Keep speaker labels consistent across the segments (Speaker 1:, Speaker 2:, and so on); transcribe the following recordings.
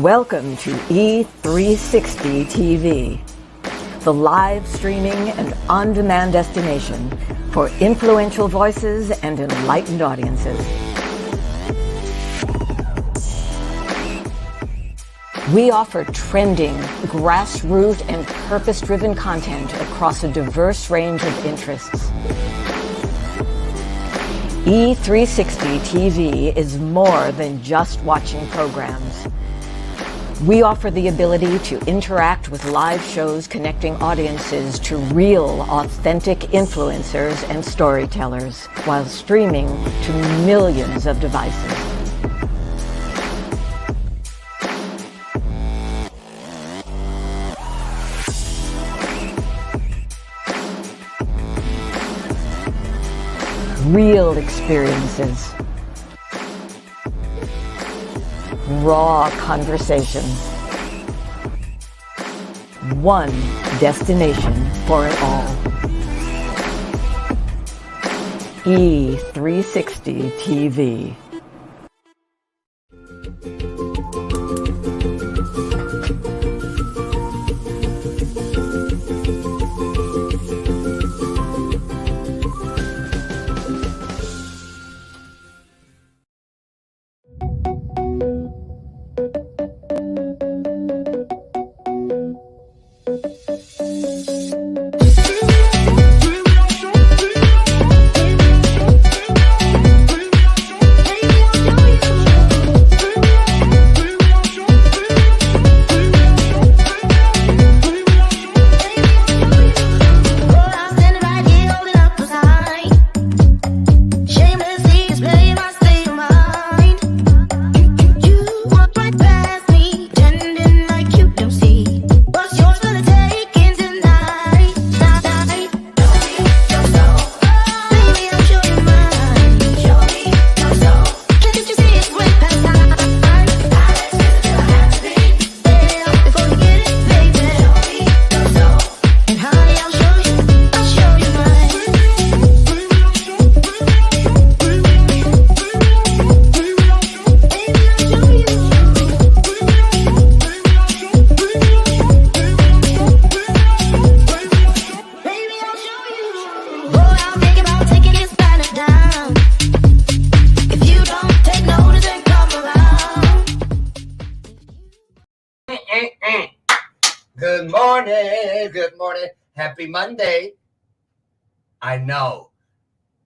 Speaker 1: Welcome to E360 TV, the live streaming and on-demand destination for influential voices and enlightened audiences. We offer trending, grassroots, and purpose-driven content across a diverse range of interests. E360 TV is more than just watching programs. We offer the ability to interact with live shows connecting audiences to real, authentic influencers and storytellers while streaming to millions of devices. Real experiences. Raw conversations. One destination for it all. E360 TV.
Speaker 2: Good morning. Happy Monday. I know.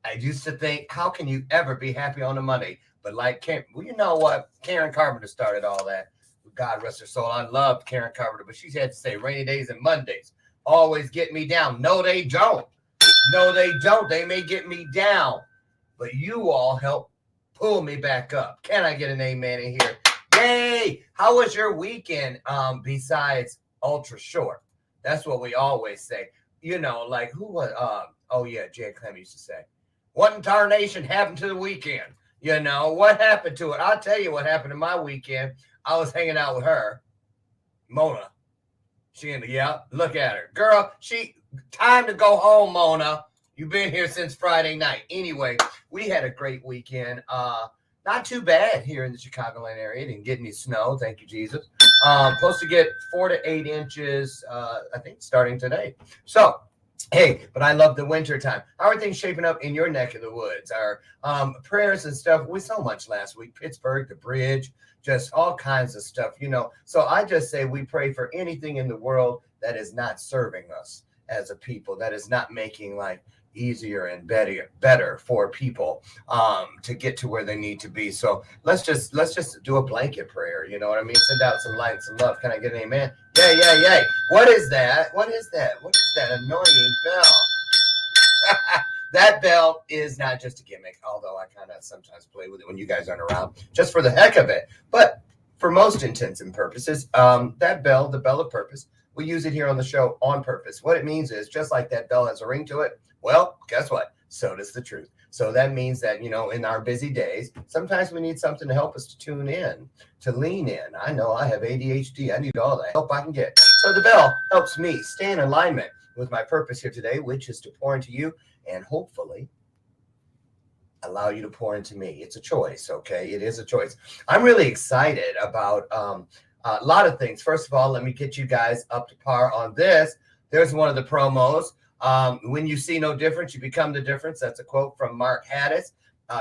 Speaker 2: I used to think, how can you ever be happy on a Monday? But like, well, you know what? Karen Carpenter started all that. God rest her soul. I loved Karen Carpenter, but she had to say rainy days and Mondays always get me down. No, they don't. No, they don't. They may get me down, but you all help pull me back up. Can I get an amen in here? Yay! How was your weekend besides ultra short? That's what we always say. You know, like who was, oh yeah, Jay Clem used to say, what in tarnation happened to the weekend? You know, what happened to it? I'll tell you what happened to my weekend. I was hanging out with her, Mona. Yeah, look at her. Girl, time to go home, Mona. You've been here since Friday night. Anyway, we had a great weekend. Not too bad here in the Chicagoland area. Didn't get any snow, thank you, Jesus. Supposed to get 4 to 8 inches, I think, starting today. So, hey, but I love the winter time. How are things shaping up in your neck of the woods? Our prayers and stuff. We so much last week. Pittsburgh, the bridge, just all kinds of stuff, you know. So I just say we pray for anything in the world that is not serving us as a people, that is not making life easier and better for people to get to where they need to be. So let's just do a blanket prayer. You know what I mean? Send out some light, some love. Can I get an amen? Yay. What is that? What is that annoying bell? That bell is not just a gimmick, although I kind of sometimes play with it when you guys aren't around, just for the heck of it. But for most intents and purposes, that bell, the bell of purpose, we use it here on the show on purpose. What it means is, just like that bell has a ring to it, well, guess what? So does the truth. So that means that, you know, in our busy days, sometimes we need something to help us to tune in, to lean in. I know I have ADHD. I need all the help I can get. So the bell helps me stay in alignment with my purpose here today, which is to pour into you and hopefully allow you to pour into me. It's a choice, okay? It is a choice. I'm really excited about A lot of things. First of all, let me get you guys up to par on this. There's one of the promos. When you see no difference, you become the difference. That's a quote from Mark Haddis,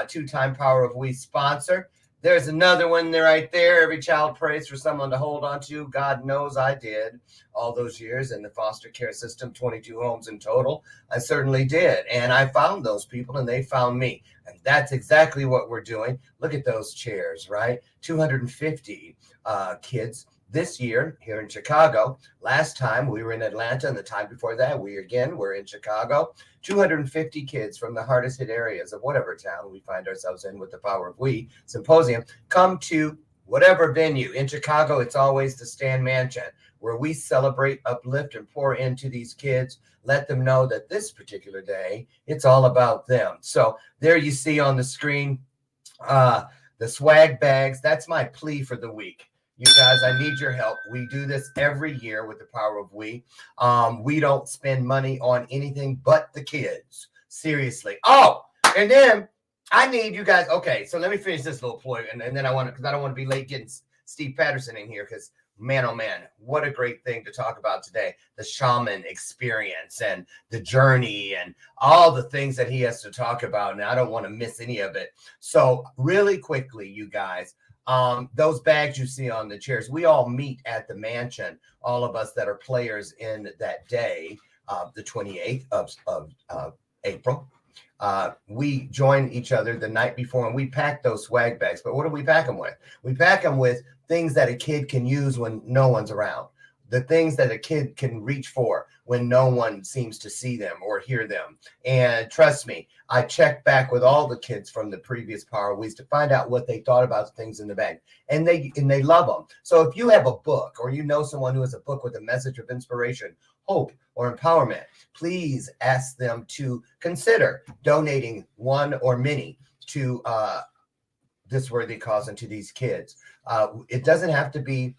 Speaker 2: two-time Power of We sponsor. There's another one there right there. Every child prays for someone to hold on to. God knows I did all those years in the foster care system, 22 homes in total. I certainly did. And I found those people and they found me. And that's exactly what we're doing. Look at those chairs, right? 250 kids this year here in Chicago. Last time we were in Atlanta, and the time before that, we're in Chicago. 250 kids from the hardest hit areas of whatever town we find ourselves in with the Power of We Symposium come to whatever venue. In Chicago, it's always the Stan Mansion, where we celebrate, uplift, and pour into these kids. Let them know that this particular day, it's all about them. So there you see on the screen the swag bags. That's my plea for the week. You guys, I need your help. We do this every year with the Power of We. We don't spend money on anything but the kids. Seriously. Oh, and then I need you guys. Okay, so let me finish this little ploy, and then I want to, because I don't want to be late getting Steve Patterson in here, because man, oh man, what a great thing to talk about today. The shaman experience and the journey and all the things that he has to talk about. And I don't want to miss any of it. So really quickly, you guys, those bags you see on the chairs, we all meet at the mansion, all of us that are players in that day, the 28th of April. We join each other the night before and we pack those swag bags. But what do we pack them with? We pack them with things that a kid can use when no one's around. The things that a kid can reach for when no one seems to see them or hear them. And trust me, I checked back with all the kids from the previous Power Weeks to find out what they thought about the things in the bag. And they love them. So if you have a book or you know someone who has a book with a message of inspiration, hope, or empowerment, please ask them to consider donating one or many to this worthy cause and to these kids. It doesn't have to be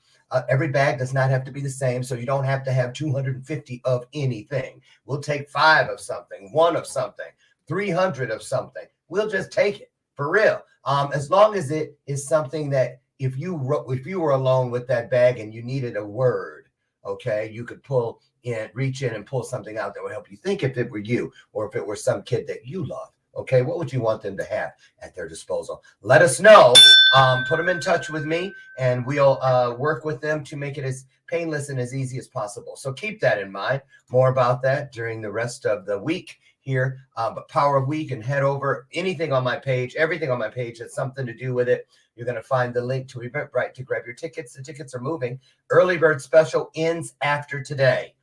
Speaker 2: every bag does not have to be the same, so you don't have to have 250 of anything. We'll take 5 of something, 1 of something, 300 of something. We'll just take it for real. As long as it is something that if you were alone with that bag and you needed a word, okay, you could reach in and pull something out that would help you think if it were you or if it were some kid that you love. Okay, what would you want them to have at their disposal? Let us know. Put them in touch with me, and we'll work with them to make it as painless and as easy as possible. So keep that in mind. More about that during the rest of the week here. But Power of Week, and head over anything on my page, everything on my page has something to do with it. You're going to find the link to Eventbrite to grab your tickets. The tickets are moving. Early bird special ends after today.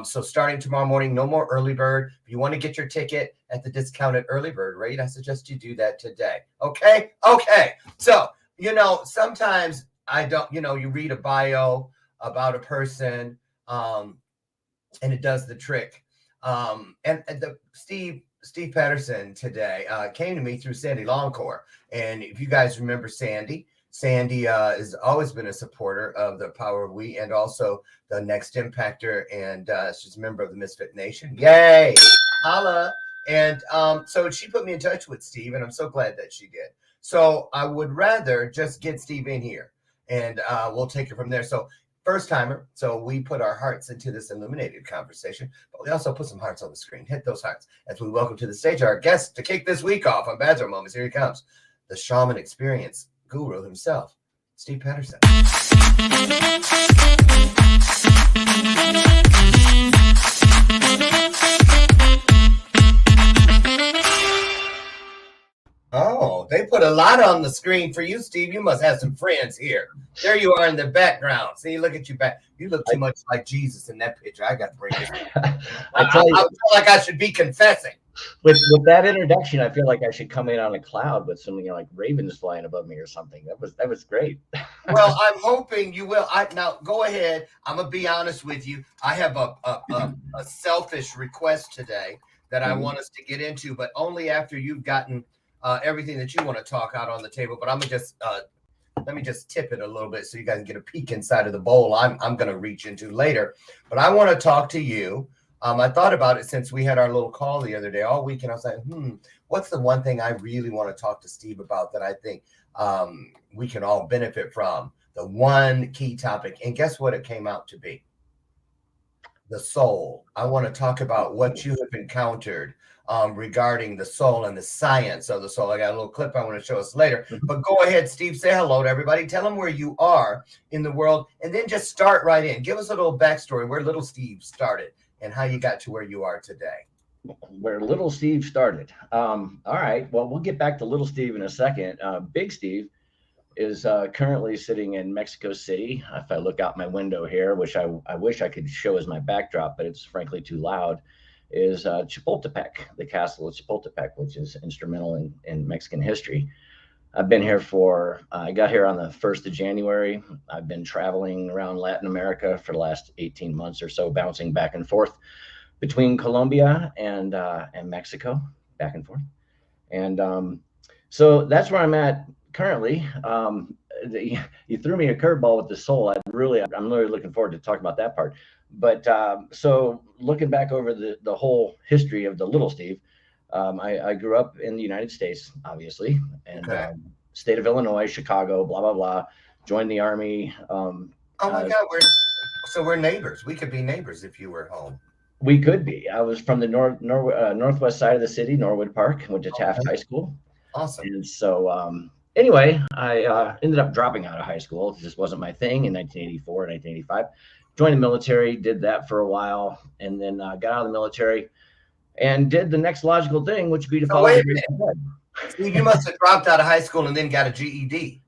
Speaker 2: So starting tomorrow morning, no more early bird. If you want to get your ticket at the discounted early bird rate, I suggest you do that today. Okay. So, sometimes I don't, you read a bio about a person, and it does the trick. And the Steve Patterson today came to me through Sandy Longcore. And if you guys remember Sandy has always been a supporter of the Power of We and also the Next Impactor, and she's a member of the Misfit Nation. Yay! Holla! And so she put me in touch with Steve, and I'm so glad that she did. So I would rather just get Steve in here, and we'll take it from there. So first timer, so we put our hearts into this illuminated conversation, but we also put some hearts on the screen. Hit those hearts as we welcome to the stage our guest to kick this week off on Bathrobe Moments. Here he comes, the shaman experience guru himself, Steve Patterson. Oh, they put a lot on the screen for you, Steve. You must have some friends here. There you are in the background. See, look at you back. You look too much like Jesus in that picture. I got to bring this. I feel like I should be confessing.
Speaker 3: With that introduction, I feel like I should come in on a cloud with something like ravens flying above me or something. That was great.
Speaker 2: Well, I'm hoping you will. Now go ahead. I'm gonna be honest with you. I have a selfish request today that I want us to get into, but only after you've gotten everything that you want to talk out on the table. But I'm gonna just let me just tip it a little bit so you guys can get a peek inside of the bowl I'm gonna reach into later. But I want to talk to you. I thought about it since we had our little call the other day all week, and I was like, what's the one thing I really want to talk to Steve about that I think we can all benefit from the one key topic. And guess what it came out to be? The soul. I want to talk about what you have encountered regarding the soul and the science of the soul. I got a little clip I want to show us later. But go ahead, Steve. Say hello to everybody. Tell them where you are in the world, and then just start right in. Give us a little backstory where little Steve started and how you got to where you are today.
Speaker 3: Where little Steve started. All right. Well, we'll get back to little Steve in a second. Big Steve is currently sitting in Mexico City. If I look out my window here, which I wish I could show as my backdrop, but it's frankly too loud, is Chapultepec, the castle of Chapultepec, which is instrumental in Mexican history. I've been here I got here on the 1st of January. I've been traveling around Latin America for the last 18 months or so, bouncing back and forth between Colombia and Mexico, back and forth. And so that's where I'm at currently. You threw me a curveball with the soul. I'm really looking forward to talking about that part. But so looking back over the whole history of the little Steve, I grew up in the United States, obviously, and state of Illinois, Chicago, blah, blah, blah. Joined the Army.
Speaker 2: Oh my God, we're neighbors. We could be neighbors if you were home.
Speaker 3: We could be. I was from the northwest side of the city, Norwood Park. Went to Taft High School.
Speaker 2: Awesome.
Speaker 3: And so anyway, I ended up dropping out of high school. It just wasn't my thing in 1984, 1985. Joined the military, did that for a while, and then got out of the military and did the next logical thing, which would be to follow.
Speaker 2: You must have dropped out of high school and then got a GED.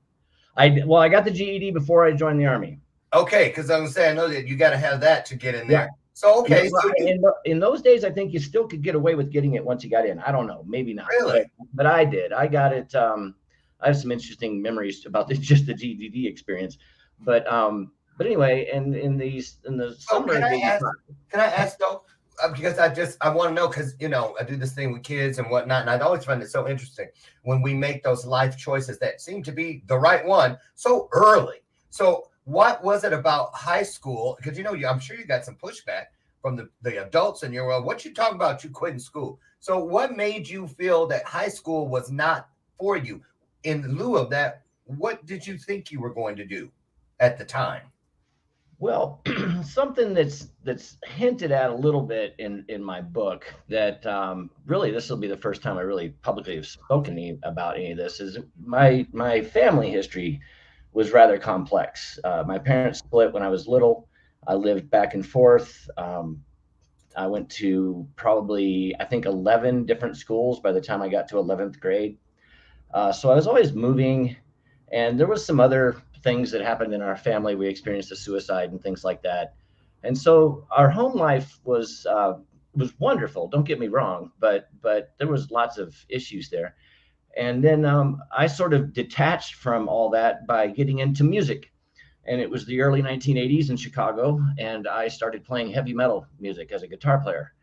Speaker 3: I got the GED before I joined the Army.
Speaker 2: Okay, because I was saying, I know that you got to have that to get in there. Yeah. So, okay.
Speaker 3: In those days, I think you still could get away with getting it once you got in. I don't know, maybe not.
Speaker 2: Really?
Speaker 3: But I did. I got it. I have some interesting memories about just the GED experience. But anyway, in the summer.
Speaker 2: Can I ask though? Because I want to know, because I do this thing with kids and whatnot, and I always find it so interesting when we make those life choices that seem to be the right one so early. So what was it about high school? Because I'm sure you got some pushback from the adults in your world. What you talking about? You quitting school. So what made you feel that high school was not for you? In lieu of that, what did you think you were going to do at the time?
Speaker 3: Well, something that's hinted at a little bit in my book that really this will be the first time I really publicly have spoken about any of this is my family history was rather complex. My parents split when I was little. I lived back and forth. I went to probably, I think, 11 different schools by the time I got to 11th grade. So I was always moving, and there was some other things that happened in our family. We experienced a suicide and things like that. And so our home life was wonderful. Don't get me wrong, but there was lots of issues there. And then I sort of detached from all that by getting into music. And it was the early 1980s in Chicago, and I started playing heavy metal music as a guitar player.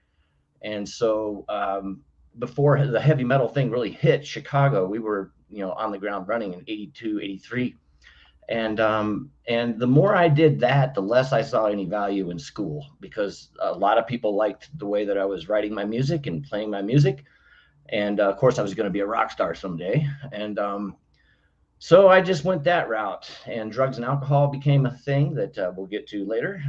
Speaker 3: And so before the heavy metal thing really hit Chicago, we were on the ground running in 82, 83. And the more I did that, the less I saw any value in school, because a lot of people liked the way that I was writing my music and playing my music. And of course I was going to be a rock star someday. And so I just went that route, and drugs and alcohol became a thing that we'll get to later.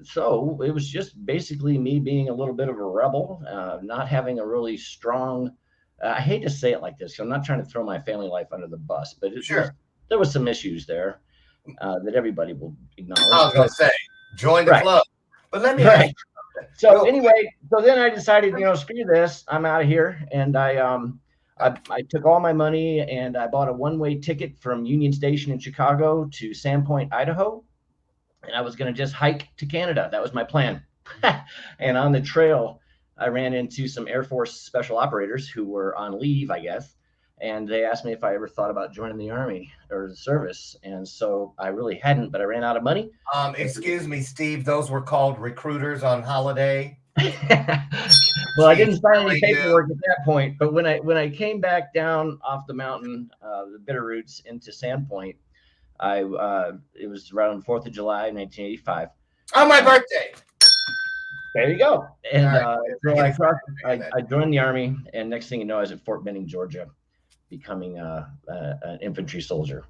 Speaker 3: So it was just basically me being a little bit of a rebel, not having a really strong, I hate to say it like this, I'm not trying to throw my family life under the bus, but there was some issues there that everybody will acknowledge.
Speaker 2: I was going to say, join the club. But let me ask you.
Speaker 3: So anyway, so then I decided, screw this, I'm out of here. And I took all my money and I bought a one-way ticket from Union Station in Chicago to Sandpoint, Idaho. And I was going to just hike to Canada. That was my plan. And on the trail, I ran into some Air Force special operators who were on leave, I guess. And they asked me if I ever thought about joining the Army or the service. And so I really hadn't, but I ran out of money.
Speaker 2: Excuse me, Steve, those were called recruiters on holiday.
Speaker 3: Well, I didn't sign any paperwork at that point, but when I came back down off the mountain, the Bitterroots into Sandpoint, it was around 4th of July, 1985.
Speaker 2: On my birthday.
Speaker 3: There you go. And so I joined the Army, and next thing you know, I was at Fort Benning, Georgia, becoming an infantry soldier.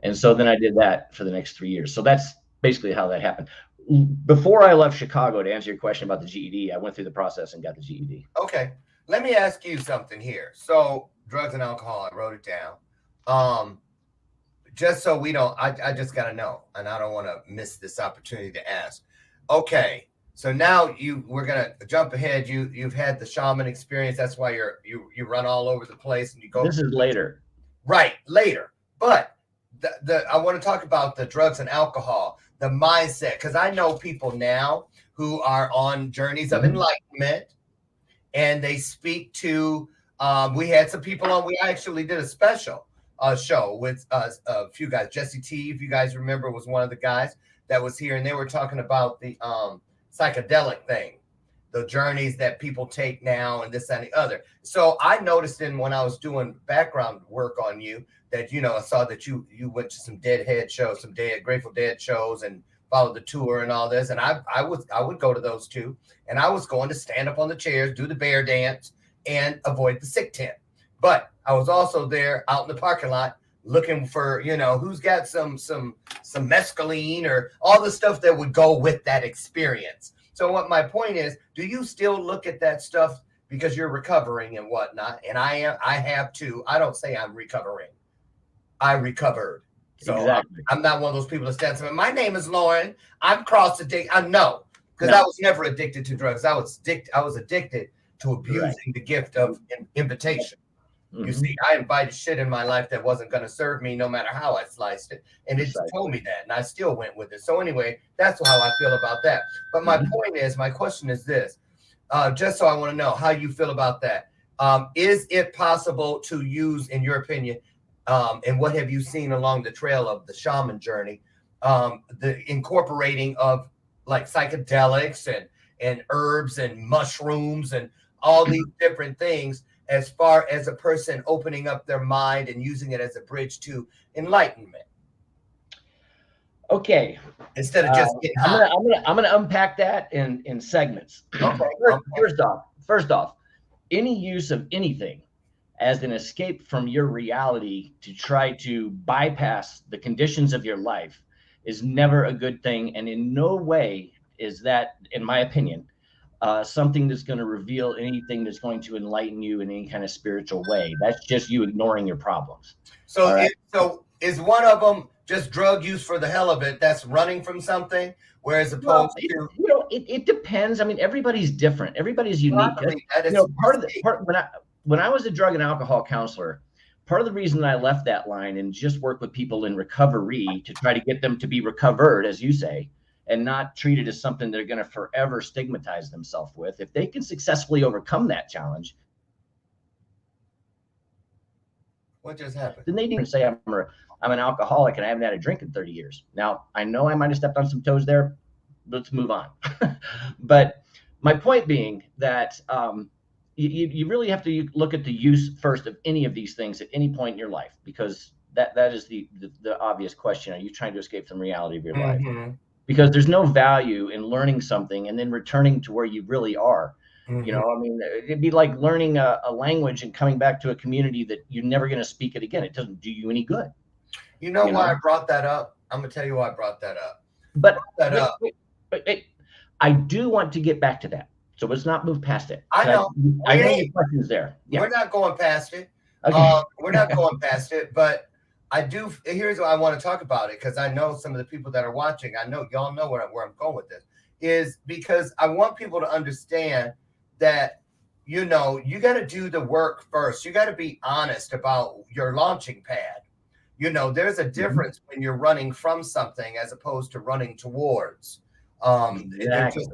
Speaker 3: And so then I did that for the next 3 years. So that's basically how that happened. Before I left Chicago, to answer your question about the GED, I went through the process and got the GED.
Speaker 2: Okay. Let me ask you something here. So drugs and alcohol, I wrote it down. Just so we don't, I just got to know, and I don't want to miss this opportunity to ask. Okay. So now we're going to jump ahead. You've had the shaman experience. That's why you run all over the place and you go.
Speaker 3: This is later.
Speaker 2: Right. Later. But I want to talk about the drugs and alcohol, the mindset, because I know people now who are on journeys of enlightenment, and they speak to. We had some people on. We actually did a special show with a few guys. Jesse T, if you guys remember, was one of the guys that was here, and they were talking about the psychedelic thing, the journeys that people take now, and this and the other. So I noticed when I was doing background work on you that, I saw that you went to some Deadhead shows, some Grateful Dead shows, and followed the tour and all this. And I would go to those too. And I was going to stand up on the chairs, do the bear dance, and avoid the sick tent. But I was also there out in the parking lot looking for, who's got some mescaline or all the stuff that would go with that experience. So what my point is, do you still look at that stuff because you're recovering and whatnot? And I have too. I don't say I'm recovering. I recovered. So exactly. I'm not one of those people that stands up. My name is Lauren. I'm cross addicted. I know, because I was never addicted to drugs. I was addicted to abusing the gift of invitation. Mm-hmm. You see, I invited shit in my life that wasn't going to serve me no matter how I sliced it. And it told me that, and I still went with it. So anyway, that's how I feel about that. But my my question is this, just so I want to know how you feel about that. Is it possible to use, in your opinion, and what have you seen along the trail of the shaman journey, the incorporating of like psychedelics and herbs and mushrooms and all these different things, as far as a person opening up their mind and using it as a bridge to enlightenment?
Speaker 3: Okay.
Speaker 2: Instead of just getting high.
Speaker 3: I'm gonna unpack that in segments. Okay. First off, any use of anything as an escape from your reality to try to bypass the conditions of your life is never a good thing, and in no way is that, in my opinion, something that's going to reveal anything that's going to enlighten you in any kind of spiritual way. That's just you ignoring your problems.
Speaker 2: So, so is one of them just drug use for the hell of it? That's running from something, whereas opposed to
Speaker 3: it depends. I mean, everybody's different. Everybody's unique. When I was a drug and alcohol counselor, part of the reason I left that line and just work with people in recovery to try to get them to be recovered, as you say, and not treat it as something they're going to forever stigmatize themselves with. If they can successfully overcome that challenge,
Speaker 2: what just happened?
Speaker 3: Then they didn't say I'm an alcoholic and I haven't had a drink in 30 years. Now, I know I might have stepped on some toes there. Let's move on. But my point being that you really have to look at the use first of any of these things at any point in your life, because that is the obvious question. Are you trying to escape from reality of your life? Because there's no value in learning something and then returning to where you really are. You know, I mean, it'd be like learning a language and coming back to a community that you're never going to speak it again. It doesn't do you any good.
Speaker 2: You know why I brought that up? I'm going to tell you why I brought that up.
Speaker 3: But I do want to get back to that. So let's not move past it.
Speaker 2: I know.
Speaker 3: I know your question's there. Yeah.
Speaker 2: We're not going past it.
Speaker 3: Okay.
Speaker 2: We're not going past it, but I do. Here's why I want to talk about it, because I know some of the people that are watching, I know y'all know where I'm going with this, is because I want people to understand that, you got to do the work first. You got to be honest about your launching pad. There's a difference when you're running from something as opposed to running towards. Exactly.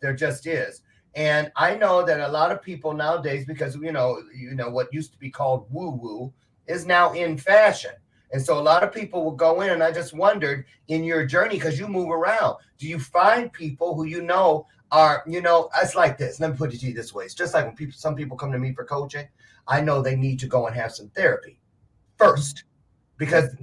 Speaker 2: There just is. And I know that a lot of people nowadays, because, what used to be called woo-woo is now in fashion. And so a lot of people will go in, and I just wondered, in your journey, because you move around, do you find people who are, it's like this. Let me put it to you this way. It's just like when some people come to me for coaching, I know they need to go and have some therapy first, because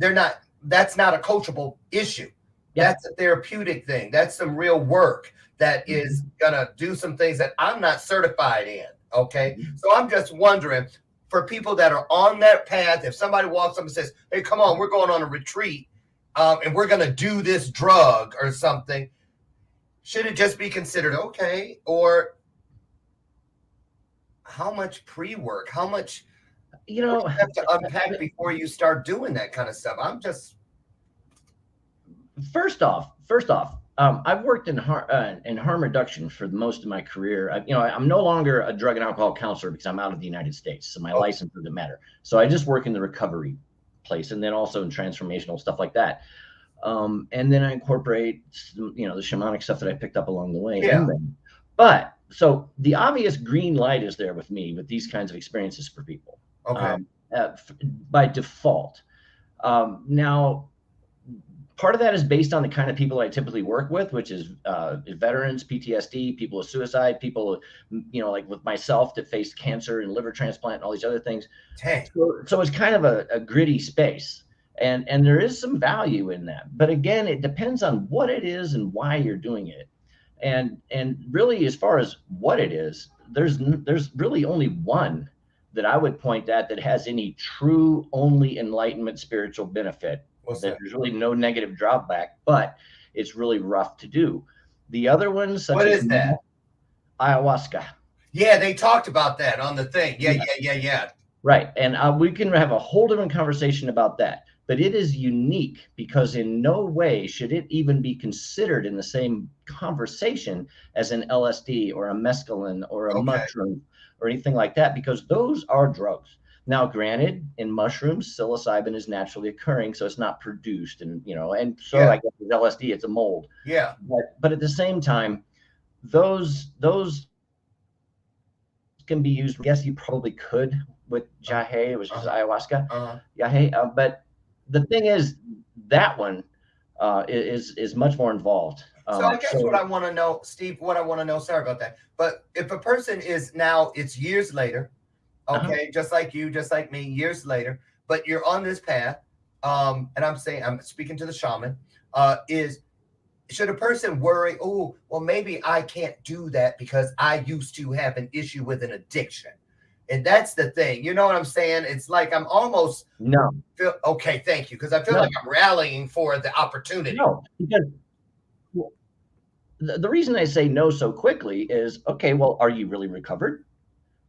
Speaker 2: that's not a coachable issue. Yep. That's a therapeutic thing. That's some real work that is going to do some things that I'm not certified in. Okay. So I'm just wondering, for people that are on that path, if somebody walks up and says, hey, come on, we're going on a retreat and we're going to do this drug or something, should it just be considered okay? Or how much pre-work, how much you have to unpack before you start doing that kind of stuff? I'm just
Speaker 3: first off, I've worked in harm reduction for most of my career. I'm no longer a drug and alcohol counselor because I'm out of the United States, so my license doesn't matter. So I just work in the recovery place, and then also in transformational stuff like that. And then I incorporate, the shamanic stuff that I picked up along the way.
Speaker 2: Yeah.
Speaker 3: But so the obvious green light is there with me with these kinds of experiences for people.
Speaker 2: Okay.
Speaker 3: By default. Now, part of that is based on the kind of people I typically work with, which is veterans, PTSD, people with suicide, people, like with myself that faced cancer and liver transplant and all these other things. So it's kind of a gritty space. And there is some value in that. But again, it depends on what it is and why you're doing it. And really, as far as what it is, there's really only one that I would point at that has any true only enlightenment spiritual benefit. There's really no negative drawback, but it's really rough to do. The other ones, such as
Speaker 2: that?
Speaker 3: Ayahuasca.
Speaker 2: Yeah, they talked about that on the thing. Yeah.
Speaker 3: Right. And we can have a whole different conversation about that. But it is unique because in no way should it even be considered in the same conversation as an LSD or a mescaline or a mushroom or anything like that, because those are drugs. Now, granted, in mushrooms, psilocybin is naturally occurring, so it's not produced, and I guess with LSD, it's a mold.
Speaker 2: Yeah.
Speaker 3: But at the same time, those can be used. I guess you probably could with jahe, which is ayahuasca. Jahe, but the thing is, that one is much more involved.
Speaker 2: So I guess what I want to know, Steve, sorry about that, but if a person is now, it's years later, just like you, just like me, years later, but you're on this path, and I'm speaking to the shaman, should a person worry, oh, well, maybe I can't do that because I used to have an issue with an addiction? And that's the thing. You know what I'm saying? It's like I'm almost thank you, because I feel like I'm rallying for the opportunity.
Speaker 3: No, because the reason I say no so quickly is, okay, well, are you really recovered?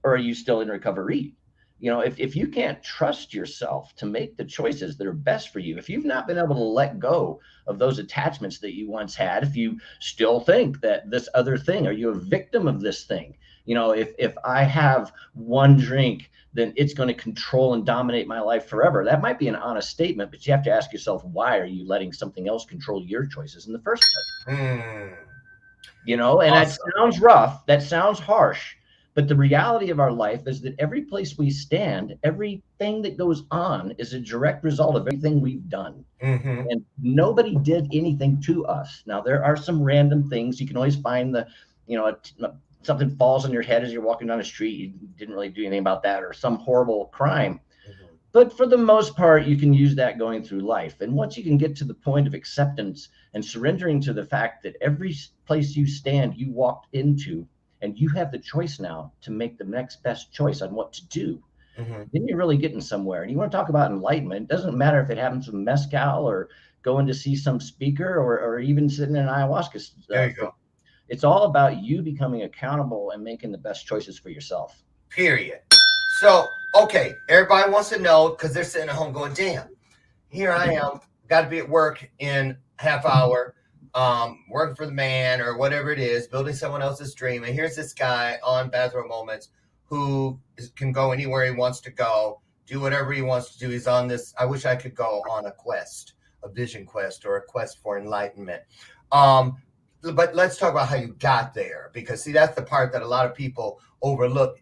Speaker 3: Or are you still in recovery? If you can't trust yourself to make the choices that are best for you, if you've not been able to let go of those attachments that you once had, if you still think that this other thing, are you a victim of this thing? If I have one drink, then it's going to control and dominate my life forever. That might be an honest statement, but you have to ask yourself, why are you letting something else control your choices in the first place? And that sounds rough. That sounds harsh. But the reality of our life is that every place we stand, everything that goes on is a direct result of everything we've done. And nobody did anything to us. Now, there are some random things. You can always find something falls on your head as you're walking down the street. You didn't really do anything about that, or some horrible crime. But for the most part, you can use that going through life. And once you can get to the point of acceptance and surrendering to the fact that every place you stand, you walked into, and you have the choice now to make the next best choice on what to do, then you're really getting somewhere. And you want to talk about enlightenment. It doesn't matter if it happens with mezcal or going to see some speaker or even sitting in an ayahuasca.
Speaker 2: There you go.
Speaker 3: It's all about you becoming accountable and making the best choices for yourself.
Speaker 2: Period. So, okay, everybody wants to know, because they're sitting at home going, damn, here I am, got to be at work in half hour. Working for the man or whatever it is, building someone else's dream. And here's this guy on Bathrobe Moments who can go anywhere he wants to go, do whatever he wants to do. He's on this, I wish I could go on a quest, a vision quest or a quest for enlightenment. But let's talk about how you got there, because see, that's the part that a lot of people overlook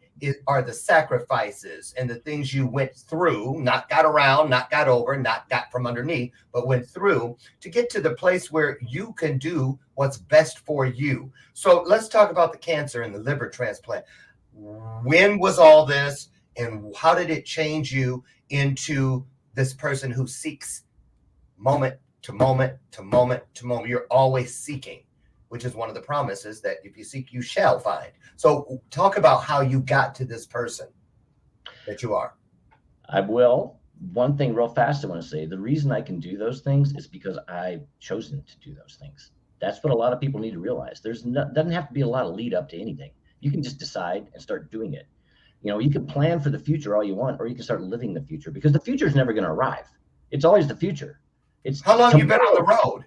Speaker 2: are the sacrifices and the things you went through, not got around, not got over, not got from underneath, but went through to get to the place where you can do what's best for you. So let's talk about the cancer and the liver transplant. When was all this, and how did it change you into this person who seeks moment to moment to moment to moment? You're always seeking, which is one of the promises that if you seek, you shall find. So talk about how you got to this person. that you are.
Speaker 3: I will. One thing real fast I want to say, the reason I can do those things is because I've chosen to do those things. That's what a lot of people need to realize. Doesn't have to be a lot of lead up to anything. You can just decide and start doing it. You can plan for the future all you want, or you can start living the future, because the future is never going to arrive. It's always the future. It's
Speaker 2: How long
Speaker 3: tomorrow.
Speaker 2: you been on the road?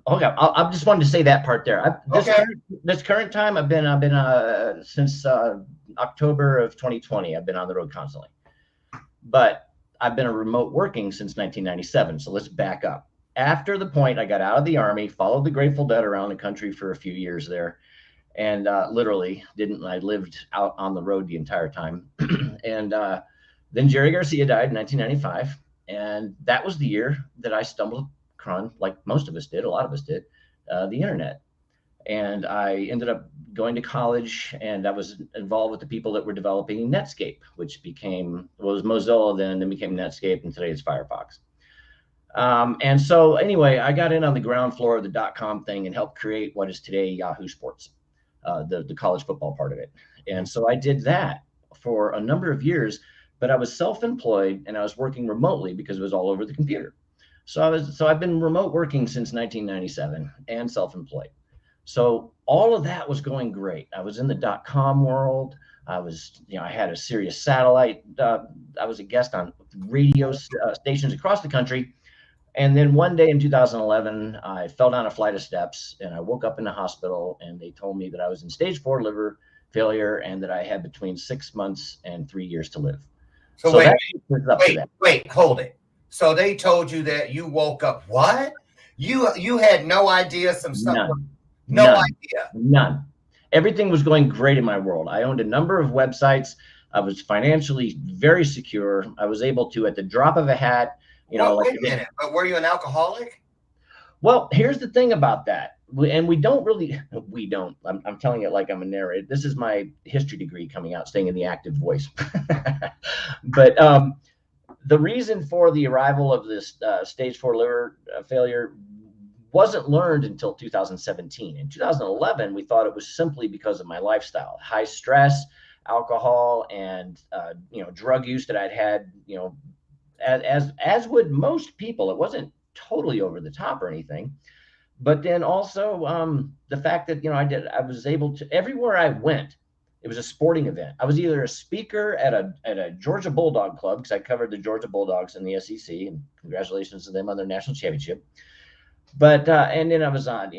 Speaker 3: Okay, I just wanted to say that part there.
Speaker 2: Okay.
Speaker 3: This current time, I've been since October of 2020. I've been on the road constantly, but I've been remote working since 1997. So let's back up. After the point I got out of the Army, followed the Grateful Dead around the country for a few years there, and literally didn't. I lived out on the road the entire time, and then Jerry Garcia died in 1995, and that was the year that I stumbled upon, like most of us did, a lot of us did, the internet. And I ended up going to college, and I was involved with the people that were developing Netscape, which was Mozilla then became Netscape, and today it's Firefox. And so anyway, I got in on the ground floor of the .com thing and helped create what is today Yahoo Sports, the college football part of it. And so I did that for a number of years, but I was self-employed and I was working remotely because it was all over the computer. So I've been remote working since 1997 and self-employed. So all of that was going great. I was in the .com world. I had a Sirius satellite. I was a guest on radio stations across the country. And then one day in 2011, I fell down a flight of steps and I woke up in the hospital, and they told me that I was in stage 4 liver failure and that I had between 6 months and 3 years to live.
Speaker 2: So wait, hold it. So they told you that you woke up. What? You had no idea some stuff. No idea.
Speaker 3: None. Everything was going great in my world. I owned a number of websites. I was financially very secure. I was able to, at the drop of a hat,
Speaker 2: wait a minute. But were you an alcoholic?
Speaker 3: Well, here's the thing about that. I'm telling it like I'm a narrator. This is my history degree coming out, staying in the active voice. But the reason for the arrival of this stage 4 liver failure wasn't learned until 2017. In 2011, we thought it was simply because of my lifestyle, high stress, alcohol, and drug use that I'd had. As would most people. It wasn't totally over the top or anything, but then also the fact that I was able to, everywhere I went, it was a sporting event. I was either a speaker at a Georgia Bulldog club, because I covered the Georgia Bulldogs in the SEC, and congratulations to them on their national championship. But and then I was on,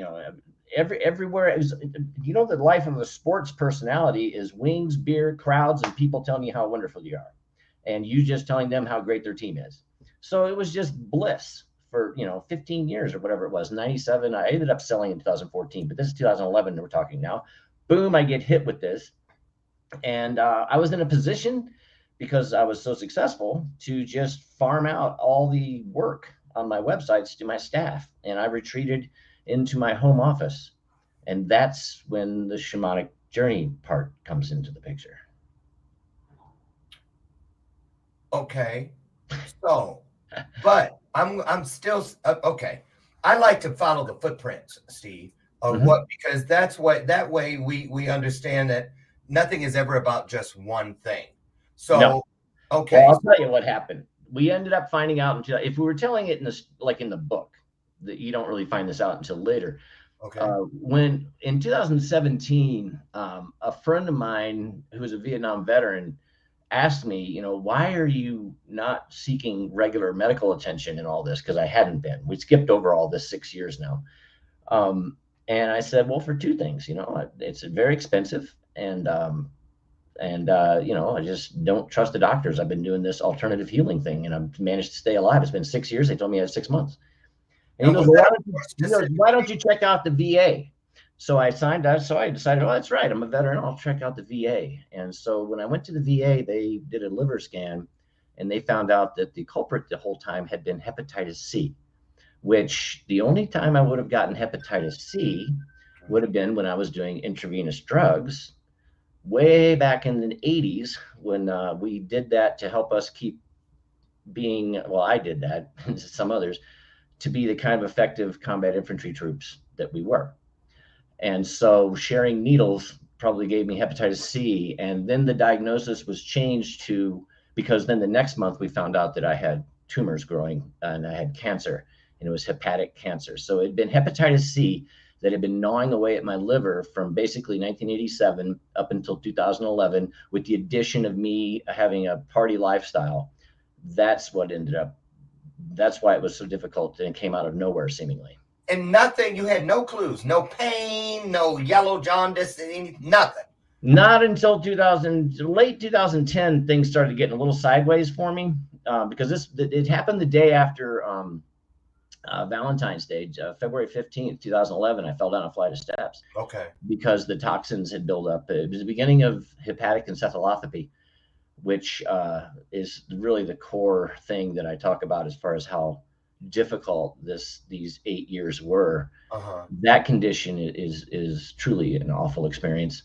Speaker 3: everywhere. It was, the life of a sports personality is wings, beer, crowds, and people telling you how wonderful you are, and you just telling them how great their team is. So it was just bliss for 15 years or whatever it was. 97. I ended up selling in 2014, but this is 2011 that we're talking now. Boom! I get hit with this, and I was in a position, because I was so successful, to just farm out all the work on my websites to my staff, and I retreated into my home office, and that's when the shamanic journey part comes into the picture.
Speaker 2: Okay, so, but I'm still okay. I like to follow the footprints, Steve, of because that way we understand that nothing is ever about just one thing. So,
Speaker 3: no.
Speaker 2: Okay,
Speaker 3: well, I'll tell you what happened. We ended up finding out if we were telling it in the book, that you don't really find this out until later.
Speaker 2: Okay.
Speaker 3: When in 2017, a friend of mine who was a Vietnam veteran asked me, why are you not seeking regular medical attention and all this? Because I hadn't been. We skipped over all this 6 years now. And I said, well, for two things. It's very expensive, and I just don't trust the doctors. I've been doing this alternative healing thing, and I've managed to stay alive. It's been 6 years. They told me I had 6 months. And he goes, why don't you check out the VA? So I signed up. So I decided, oh, that's right. I'm a veteran. I'll check out the VA. And so when I went to the VA, they did a liver scan, and they found out that the culprit the whole time had been hepatitis C, which the only time I would have gotten hepatitis C would have been when I was doing intravenous drugs way back in the 80s, when we did that to help us keep being, well, I did that, and some others, to be the kind of effective combat infantry troops that we were. And so sharing needles probably gave me hepatitis C. And then the diagnosis was changed to, because then the next month we found out that I had tumors growing and I had cancer, and it was hepatic cancer. So it had been hepatitis C that had been gnawing away at my liver from basically 1987 up until 2011, with the addition of me having a party lifestyle. That's what ended up, that's why it was so difficult, and it came out of nowhere seemingly.
Speaker 2: And nothing, you had no clues, no pain, no yellow jaundice, nothing.
Speaker 3: Not until late 2010, things started getting a little sideways for me, because it happened the day after Valentine's Day, February 15th, 2011. I fell down a flight of steps.
Speaker 2: Okay.
Speaker 3: Because the toxins had built up. It was the beginning of hepatic encephalopathy, which is really the core thing that I talk about as far as how difficult these 8 years were. That condition is truly an awful experience.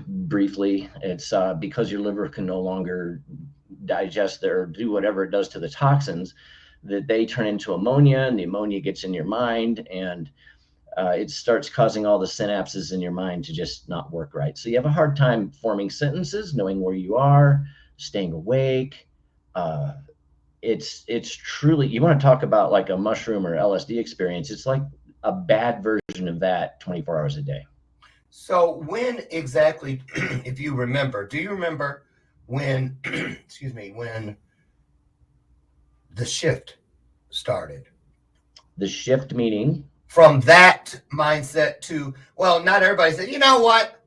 Speaker 3: Briefly, it's because your liver can no longer digest or do whatever it does to the toxins, that they turn into ammonia, and the ammonia gets in your mind, and it starts causing all the synapses in your mind to just not work right. So you have a hard time forming sentences, knowing where you are, staying awake. It's truly, you want to talk about like a mushroom or LSD experience. It's like a bad version of that 24 hours a day.
Speaker 2: So when exactly, if you remember, do you remember when, excuse me, when the shift started?
Speaker 3: The shift meaning?
Speaker 2: From that mindset to, well, not everybody said, you know what?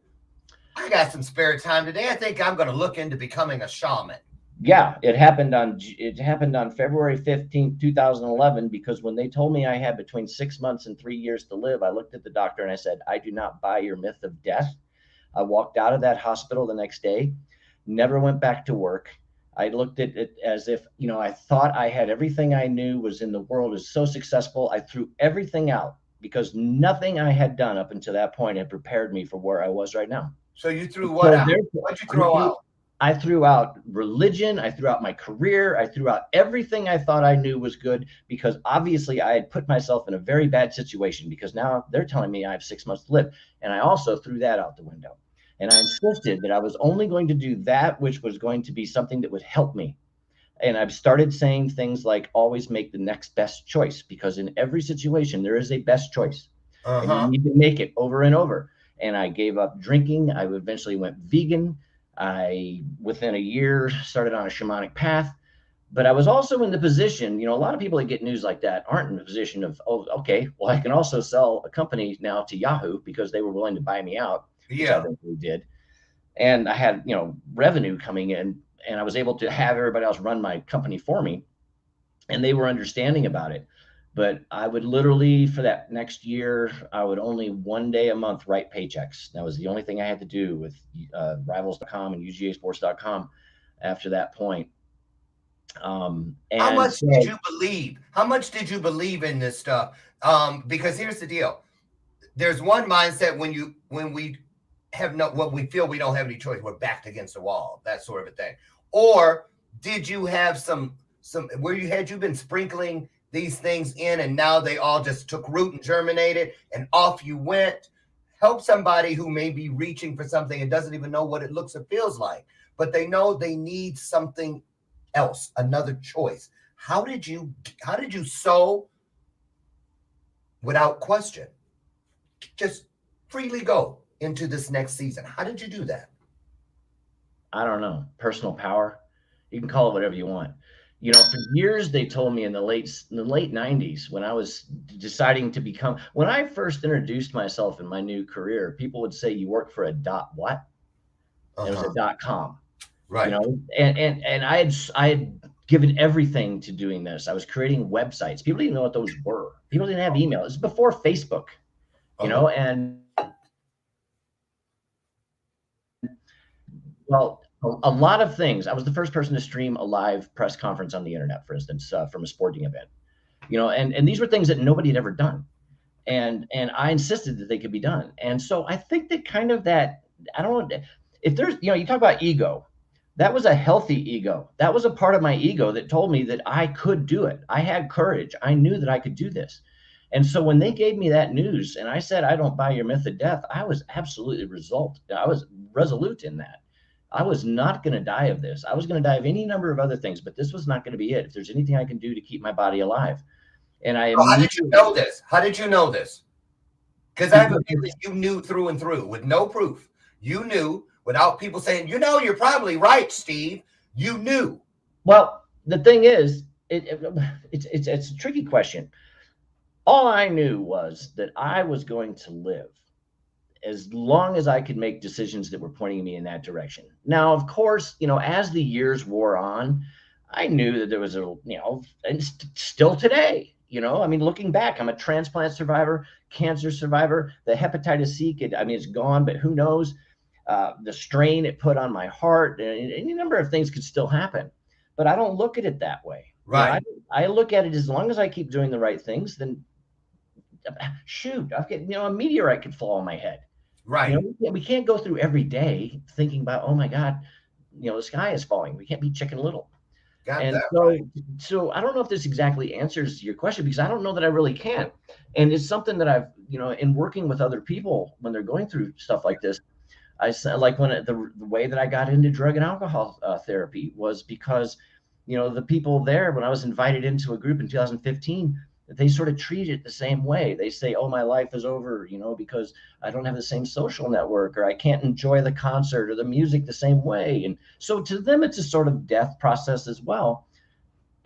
Speaker 2: I got some spare time today. I think I'm going to look into becoming a shaman.
Speaker 3: Yeah, it happened on February 15th, 2011, because when they told me I had between 6 months and 3 years to live, I looked at the doctor and I said, I do not buy your myth of death. I walked out of that hospital the next day, never went back to work. I looked at it as if, I thought I had everything I knew was in the world is so successful. I threw everything out because nothing I had done up until that point had prepared me for where I was right now.
Speaker 2: So you threw what out? What'd you throw out?
Speaker 3: I threw out religion. I threw out my career. I threw out everything I thought I knew was good, because obviously I had put myself in a very bad situation, because now they're telling me I have 6 months to live. And I also threw that out the window. And I insisted that I was only going to do that which was going to be something that would help me. And I've started saying things like, always make the next best choice, because in every situation there is a best choice. And you need to make it over and over. And I gave up drinking. I eventually went vegan. I, within a year, started on a shamanic path. But I was also in the position, a lot of people that get news like that aren't in the position of, oh, okay, well, I can also sell a company now to Yahoo, because they were willing to buy me out, which I eventually did. And I had, revenue coming in, and I was able to have everybody else run my company for me, and they were understanding about it. But I would literally, for that next year, I would only 1 day a month write paychecks. That was the only thing I had to do with Rivals.com and UGAsports.com after that point.
Speaker 2: How much did you believe? How much did you believe in this stuff? Because here's the deal. There's one mindset when we have what we feel we don't have any choice. We're backed against the wall, that sort of a thing. Or did you have some where had you been sprinkling these things in, and now they all just took root and germinated, and off you went? Help somebody who may be reaching for something and doesn't even know what it looks or feels like, but they know they need something else, another choice. How did you sow without question, just freely go into this next season? How did you do that?
Speaker 3: I don't know. Personal power. You can call it whatever you want. For years, they told me in the late 90s, when I was deciding to when I first introduced myself in my new career, people would say, you work for a what? It was a .com.
Speaker 2: Right.
Speaker 3: And I had given everything to doing this. I was creating websites. People didn't know what those were. People didn't have email. It was before Facebook, and well, a lot of things. I was the first person to stream a live press conference on the internet, for instance, from a sporting event, and these were things that nobody had ever done. And I insisted that they could be done. And so I think that kind of that, I don't know if there's, you talk about ego. That was a healthy ego. That was a part of my ego that told me that I could do it. I had courage. I knew that I could do this. And so when they gave me that news and I said, I don't buy your myth of death, I was absolutely I was resolute in that. I was not going to die of this. I was going to die of any number of other things, but this was not going to be it. If there's anything I can do to keep my body alive. And
Speaker 2: how did you know this? How did you know this? Because I have a feeling you knew through and through with no proof. You knew without people saying, you're probably right, Steve. You knew.
Speaker 3: Well, the thing is, it's a tricky question. All I knew was that I was going to live as long as I could make decisions that were pointing me in that direction. Now, of course, as the years wore on, I knew that there was and still today, looking back, I'm a transplant survivor, cancer survivor, the hepatitis C it's gone, but who knows, the strain it put on my heart, and any number of things could still happen. But I don't look at it that way.
Speaker 2: Right.
Speaker 3: I look at it as long as I keep doing the right things, then shoot, I've got, a meteorite could fall on my head.
Speaker 2: Right.
Speaker 3: We can't go through every day thinking about, oh my God, the sky is falling. We can't be Chicken Little. So I don't know if this exactly answers your question, because I don't know that I really can. And it's something that I've, in working with other people when they're going through stuff like this, I said, like when the way that I got into drug and alcohol therapy was because, the people there, when I was invited into a group in 2015, they sort of treat it the same way. They say, oh, my life is over, because I don't have the same social network, or I can't enjoy the concert or the music the same way. And so to them, it's a sort of death process as well.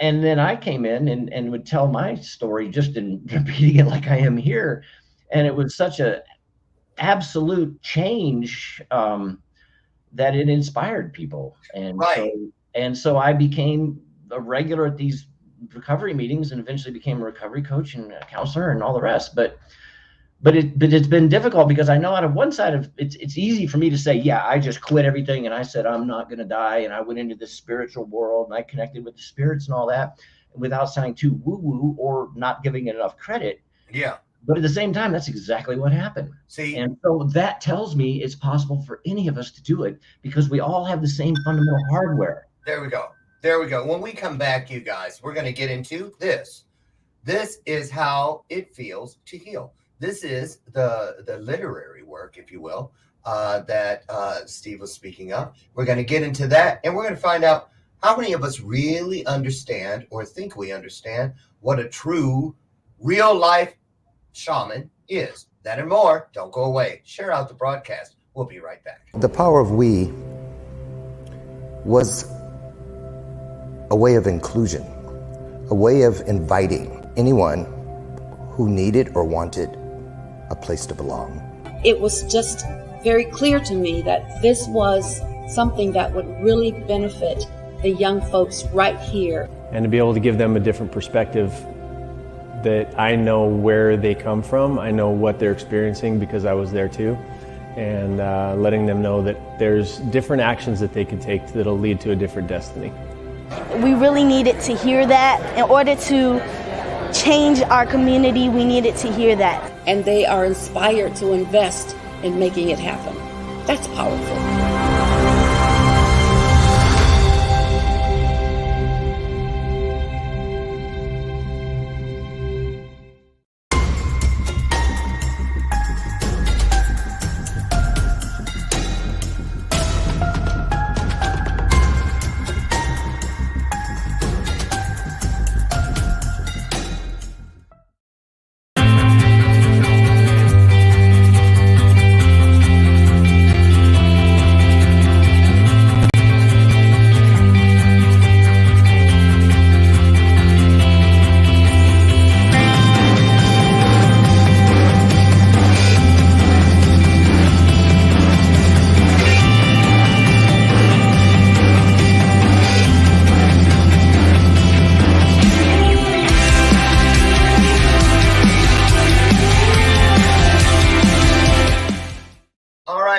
Speaker 3: And then I came in and would tell my story just in repeating it like I am here. And it was such a absolute change that it inspired people. And so I became a regular at these recovery meetings and eventually became a recovery coach and a counselor and all the rest. But it's been difficult because I know out of one side of it's easy for me to say, yeah, I just quit everything and I said, I'm not going to die. And I went into this spiritual world and I connected with the spirits and all that without sounding too woo-woo or not giving it enough credit.
Speaker 2: Yeah.
Speaker 3: But at the same time, that's exactly what happened.
Speaker 2: See,
Speaker 3: and so that tells me it's possible for any of us to do it because we all have the same fundamental hardware.
Speaker 2: There we go. When we come back, you guys, we're going to get into this. This is how it feels to heal. This is the literary work, if you will, that Steve was speaking of. We're going to get into that, and we're going to find out how many of us really understand or think we understand what a true, real-life shaman is. That and more. Don't go away. Share out the broadcast. We'll be right back.
Speaker 4: The power of we was a way of inclusion, a way of inviting anyone who needed or wanted a place to belong.
Speaker 5: It was just very clear to me that this was something that would really benefit the young folks right here.
Speaker 6: And to be able to give them a different perspective that I know where they come from, I know what they're experiencing because I was there too, and letting them know that there's different actions that they can take that'll lead to a different destiny.
Speaker 7: We really needed to hear that. In order to change our community, we needed to hear that.
Speaker 5: And they are inspired to invest in making it happen. That's powerful.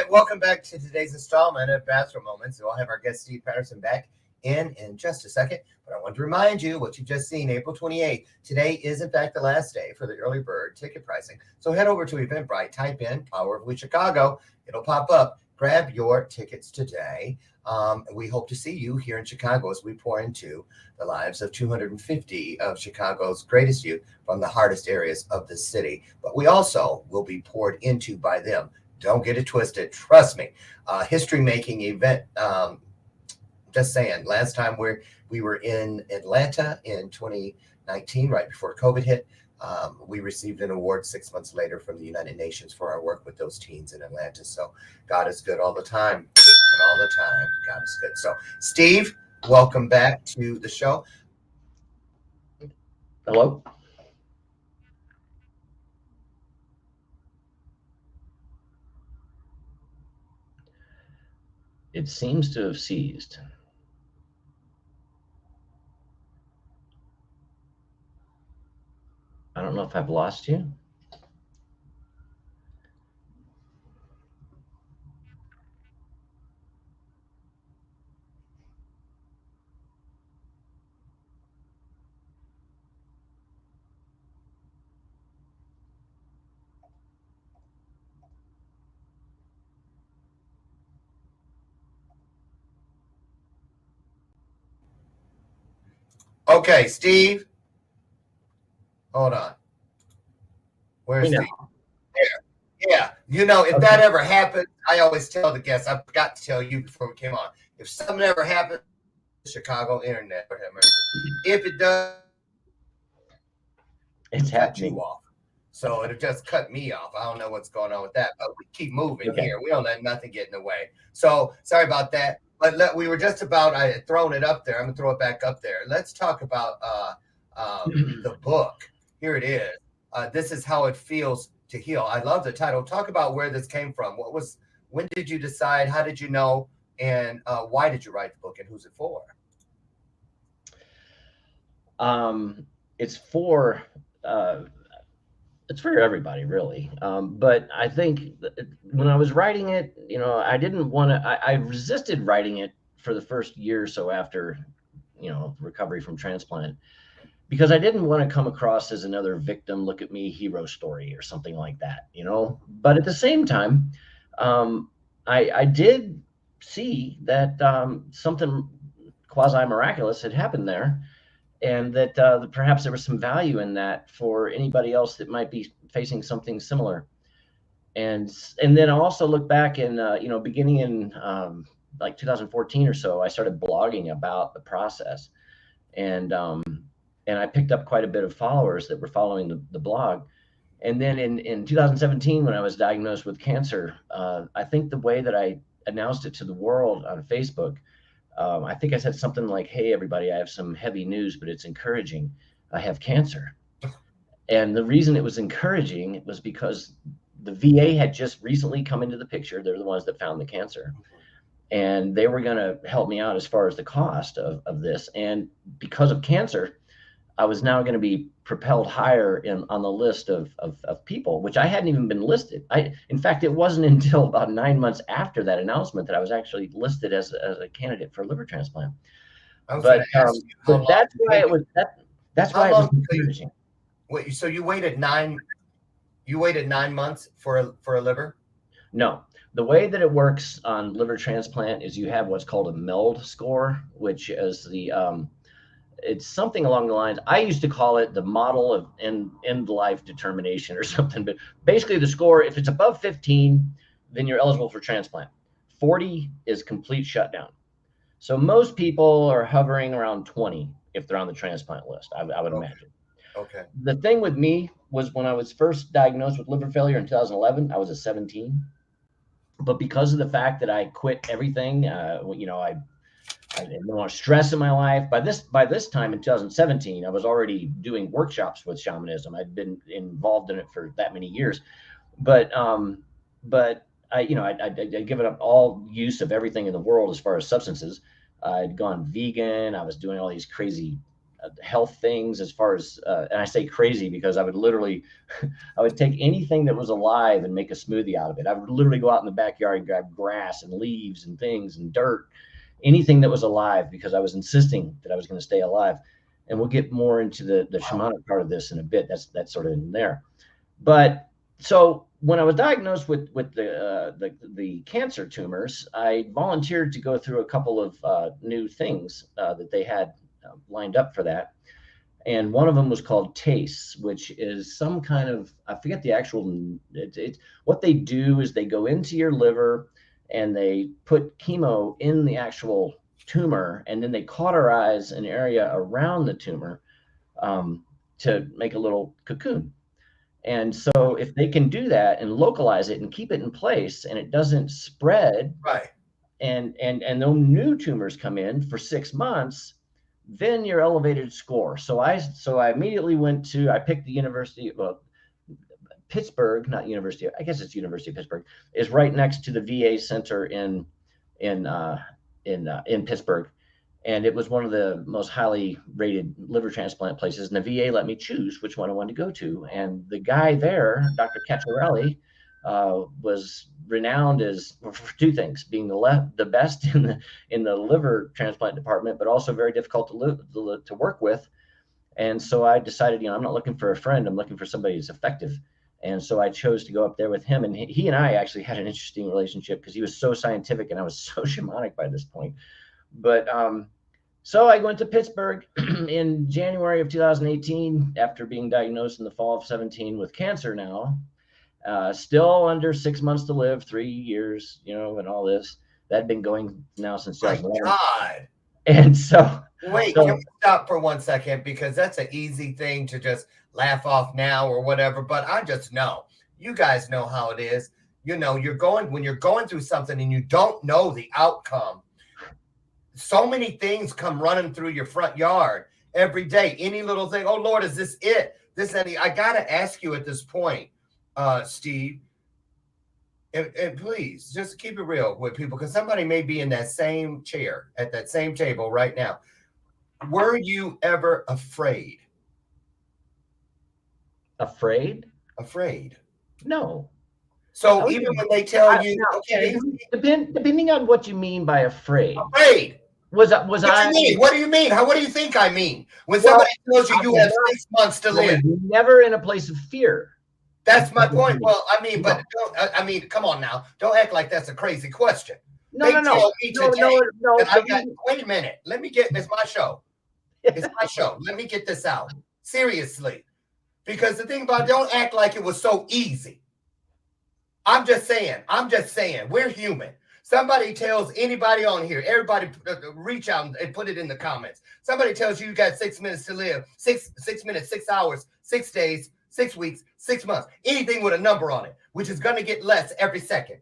Speaker 2: Welcome back to today's installment of Bathrobe Moments. So I'll have our guest Steve Patterson back in just a second. But I want to remind you what you've just seen, April 28th. Today is, in fact, the last day for the early bird ticket pricing. So head over to Eventbrite, type in Power of We Chicago. It'll pop up. grab your tickets today. We hope to see you here in Chicago as we pour into the lives of 250 of Chicago's greatest youth from the hardest areas of the city. But we also will be poured into by them. Don't get it twisted. Trust me. History-making event. Just saying, last time we were in Atlanta in 2019, right before COVID hit. We received an award 6 months later from the United Nations for our work with those teens in Atlanta. So God is good all the time. And all the time, God is good. So, Steve, welcome back to the show.
Speaker 3: Hello. It seems to have ceased. I don't know if I've lost you.
Speaker 2: Okay, Steve. Hold on. Where's Steve? There. Yeah. You know, if that ever happens, I always tell the guests, I forgot to tell you before we came on, if something ever happens, Chicago internet, if it does,
Speaker 3: it's
Speaker 2: cut
Speaker 3: happening.
Speaker 2: you off. So it'll just cut me off. I don't know what's going on with that, but we keep moving here. We don't let nothing get in the way. So sorry about that. But we were just about, I had thrown it up there. I'm going to throw it back up there. Let's talk about the book. Here it is. This is how it feels to heal. I love the title. Talk about where this came from. When did you decide? How did you know? And why did you write the book? And who's it for?
Speaker 3: It's for everybody, really. But I think when I was writing it, you know, I didn't want to, I resisted writing it for the first year or so after, you know, recovery from transplant, because I didn't want to come across as another victim, look at me, hero story or something like that, you know. But at the same time, I did see that something quasi-miraculous had happened there, and that perhaps there was some value in that for anybody else that might be facing something similar. And then I also look back and, you know, beginning in like 2014 or so, I started blogging about the process. And I picked up quite a bit of followers that were following the blog. And then in 2017, when I was diagnosed with cancer, I think the way that I announced it to the world on Facebook, I think I said something like, "Hey, everybody, I have some heavy news, but it's encouraging. I have cancer." And the reason it was encouraging was because the VA had just recently come into the picture. They're the ones that found the cancer. And they were going to help me out as far as the cost of this. And because of cancer, I was now going to be propelled higher on the list of people, which I hadn't even been listed. In fact, it wasn't until about 9 months after that announcement that I was actually listed as a candidate for liver transplant. But that's why it was that's why it was encouraging.
Speaker 2: Wait, so you waited 9 months for a liver?
Speaker 3: No. The way that it works on liver transplant is you have what's called a MELD score, which is it's something along the lines, I used to call it the model of end life determination or something, but basically the score, if it's above 15, then you're eligible for transplant. 40 is complete shutdown. So most people are hovering around 20 if they're on the transplant list, I would imagine.
Speaker 2: Okay.
Speaker 3: The thing with me was when I was first diagnosed with liver failure in 2011, I was a 17. But because of the fact that I quit everything, you know, I didn't want stress in my life. By this time in 2017, I was already doing workshops with shamanism. I'd been involved in it for that many years, but I, you know, I'd given up all use of everything in the world as far as substances. I'd gone vegan. I was doing all these crazy health things as far as, and I say crazy because I would literally, I would take anything that was alive and make a smoothie out of it. I would literally go out in the backyard and grab grass and leaves and things and dirt, anything that was alive, because I was insisting that I was going to stay alive. And we'll get more into the shamanic part of this in a bit. That's sort of in there. But so when I was diagnosed with the cancer tumors, I volunteered to go through a couple of new things that they had lined up for that. And one of them was called TACE, which is some kind of, I forget the actual, what they do is they go into your liver and they put chemo in the actual tumor, and then they cauterize an area around the tumor to make a little cocoon. And so if they can do that and localize it and keep it in place and it doesn't spread,
Speaker 2: Right.
Speaker 3: and no new tumors come in for 6 months, then your elevated score. So I immediately I picked the University, well, Pittsburgh, not University, I guess it's University of Pittsburgh, is right next to the VA center in Pittsburgh. And it was one of the most highly rated liver transplant places. And the VA let me choose which one I wanted to go to. And the guy there, Dr. Cacciarelli, was renowned as for two things: being the best in the liver transplant department, but also very difficult to work with. And so I decided, I'm not looking for a friend. I'm looking for somebody who's effective. And so I chose to go up there with him. And he and I actually had an interesting relationship because he was so scientific and I was so shamanic by this point. But so I went to Pittsburgh in January of 2018 after being diagnosed in the fall of 17 with cancer now. Still under 6 months to live, 3 years, and all this. That had been going now since
Speaker 2: My
Speaker 3: 2011.
Speaker 2: God.
Speaker 3: And so
Speaker 2: wait, can we stop for 1 second? Because that's an easy thing to just laugh off now or whatever. But I just know, you guys know how it is. When you're going through something and you don't know the outcome, so many things come running through your front yard every day. Any little thing, oh Lord, is this it? I gotta ask you at this point, Steve, and please just keep it real with people, because somebody may be in that same chair at that same table right now. Were you ever afraid?
Speaker 3: Afraid? No.
Speaker 2: So even when they tell you, okay,
Speaker 3: depending on what you mean by afraid.
Speaker 2: What do you mean? What do you think I mean? When somebody tells you have 6 months to live.
Speaker 3: Never in a place of fear.
Speaker 2: That's my point. Well, come on now. Don't act like that's a crazy question. No. Wait a minute. It's my show. It's my show. Let me get this out. Seriously. Because the thing about, don't act like it was so easy. I'm just saying, we're human. Somebody tells anybody on here, everybody reach out and put it in the comments. Somebody tells you got 6 minutes to live, 6 minutes, 6 hours, 6 days, 6 weeks, 6 months, anything with a number on it, which is going to get less every second.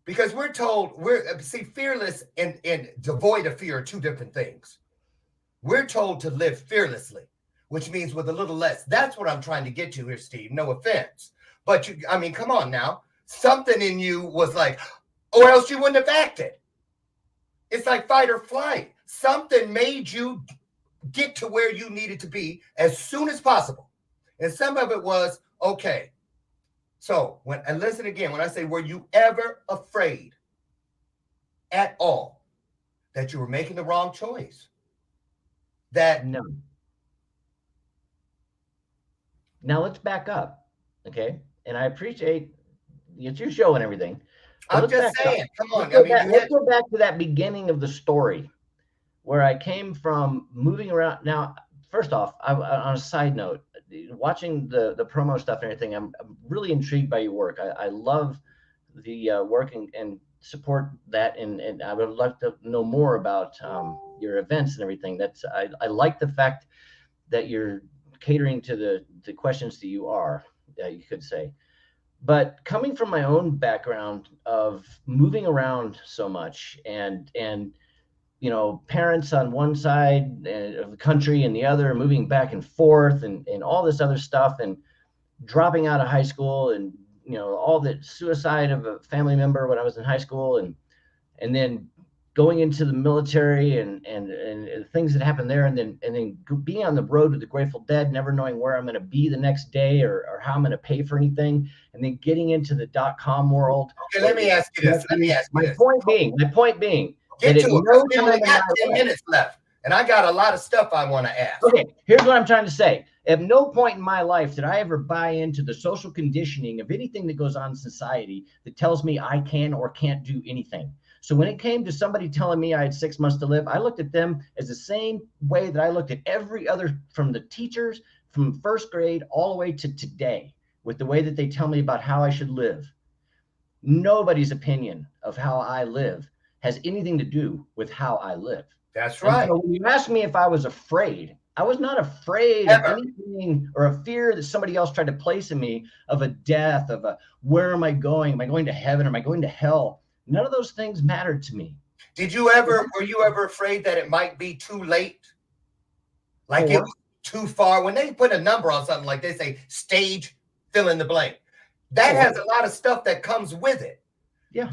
Speaker 2: Because we're told, fearless and devoid of fear are two different things. We're told to live fearlessly, which means with a little less. That's what I'm trying to get to here, Steve. No offense. But come on now. Something in you was like, or else you wouldn't have acted. It's like fight or flight. Something made you get to where you needed to be as soon as possible. And some of it was, okay. So listen again, when I say, were you ever afraid at all that you were making the wrong choice?
Speaker 3: No. Now let's back up, okay? And I appreciate it's your show and everything.
Speaker 2: I'm just saying, come on.
Speaker 3: Let's go back to that beginning of the story where I came from moving around. Now, first off, on a side note, watching the promo stuff and everything, I'm really intrigued by your work. I love the work and support that. And I would like to know more about your events and everything. I like the fact that you're catering to the questions that you could say. But coming from my own background of moving around so much and parents on one side of the country and the other, moving back and forth and all this other stuff, and dropping out of high school, and all the suicide of a family member when I was in high school, and then going into the military and things that happened there, and then being on the road with the Grateful Dead, never knowing where I'm going to be the next day or how I'm going to pay for anything, and then getting into the .com world.
Speaker 2: Okay, let me ask you this.
Speaker 3: My point being,
Speaker 2: get to it. We only got 10 minutes left. And I got a lot of stuff I want to ask.
Speaker 3: Okay, here's what I'm trying to say. At no point in my life did I ever buy into the social conditioning of anything that goes on in society that tells me I can or can't do anything. So when it came to somebody telling me I had 6 months to live, I looked at them as the same way that I looked at every other, from the teachers from first grade all the way to today, with the way that they tell me about how I should live. Nobody's opinion of how I live has anything to do with how I live.
Speaker 2: That's right.
Speaker 3: So when you ask me if I was afraid, I was not afraid of anything, or a fear that somebody else tried to place in me of a death, of a, where am I going? Am I going to heaven? Am I going to hell? None of those things mattered to me.
Speaker 2: Were you ever afraid that it might be too late? Like it was too far? When they put a number on something, like they say stage fill in the blank, that has a lot of stuff that comes with it.
Speaker 3: Yeah.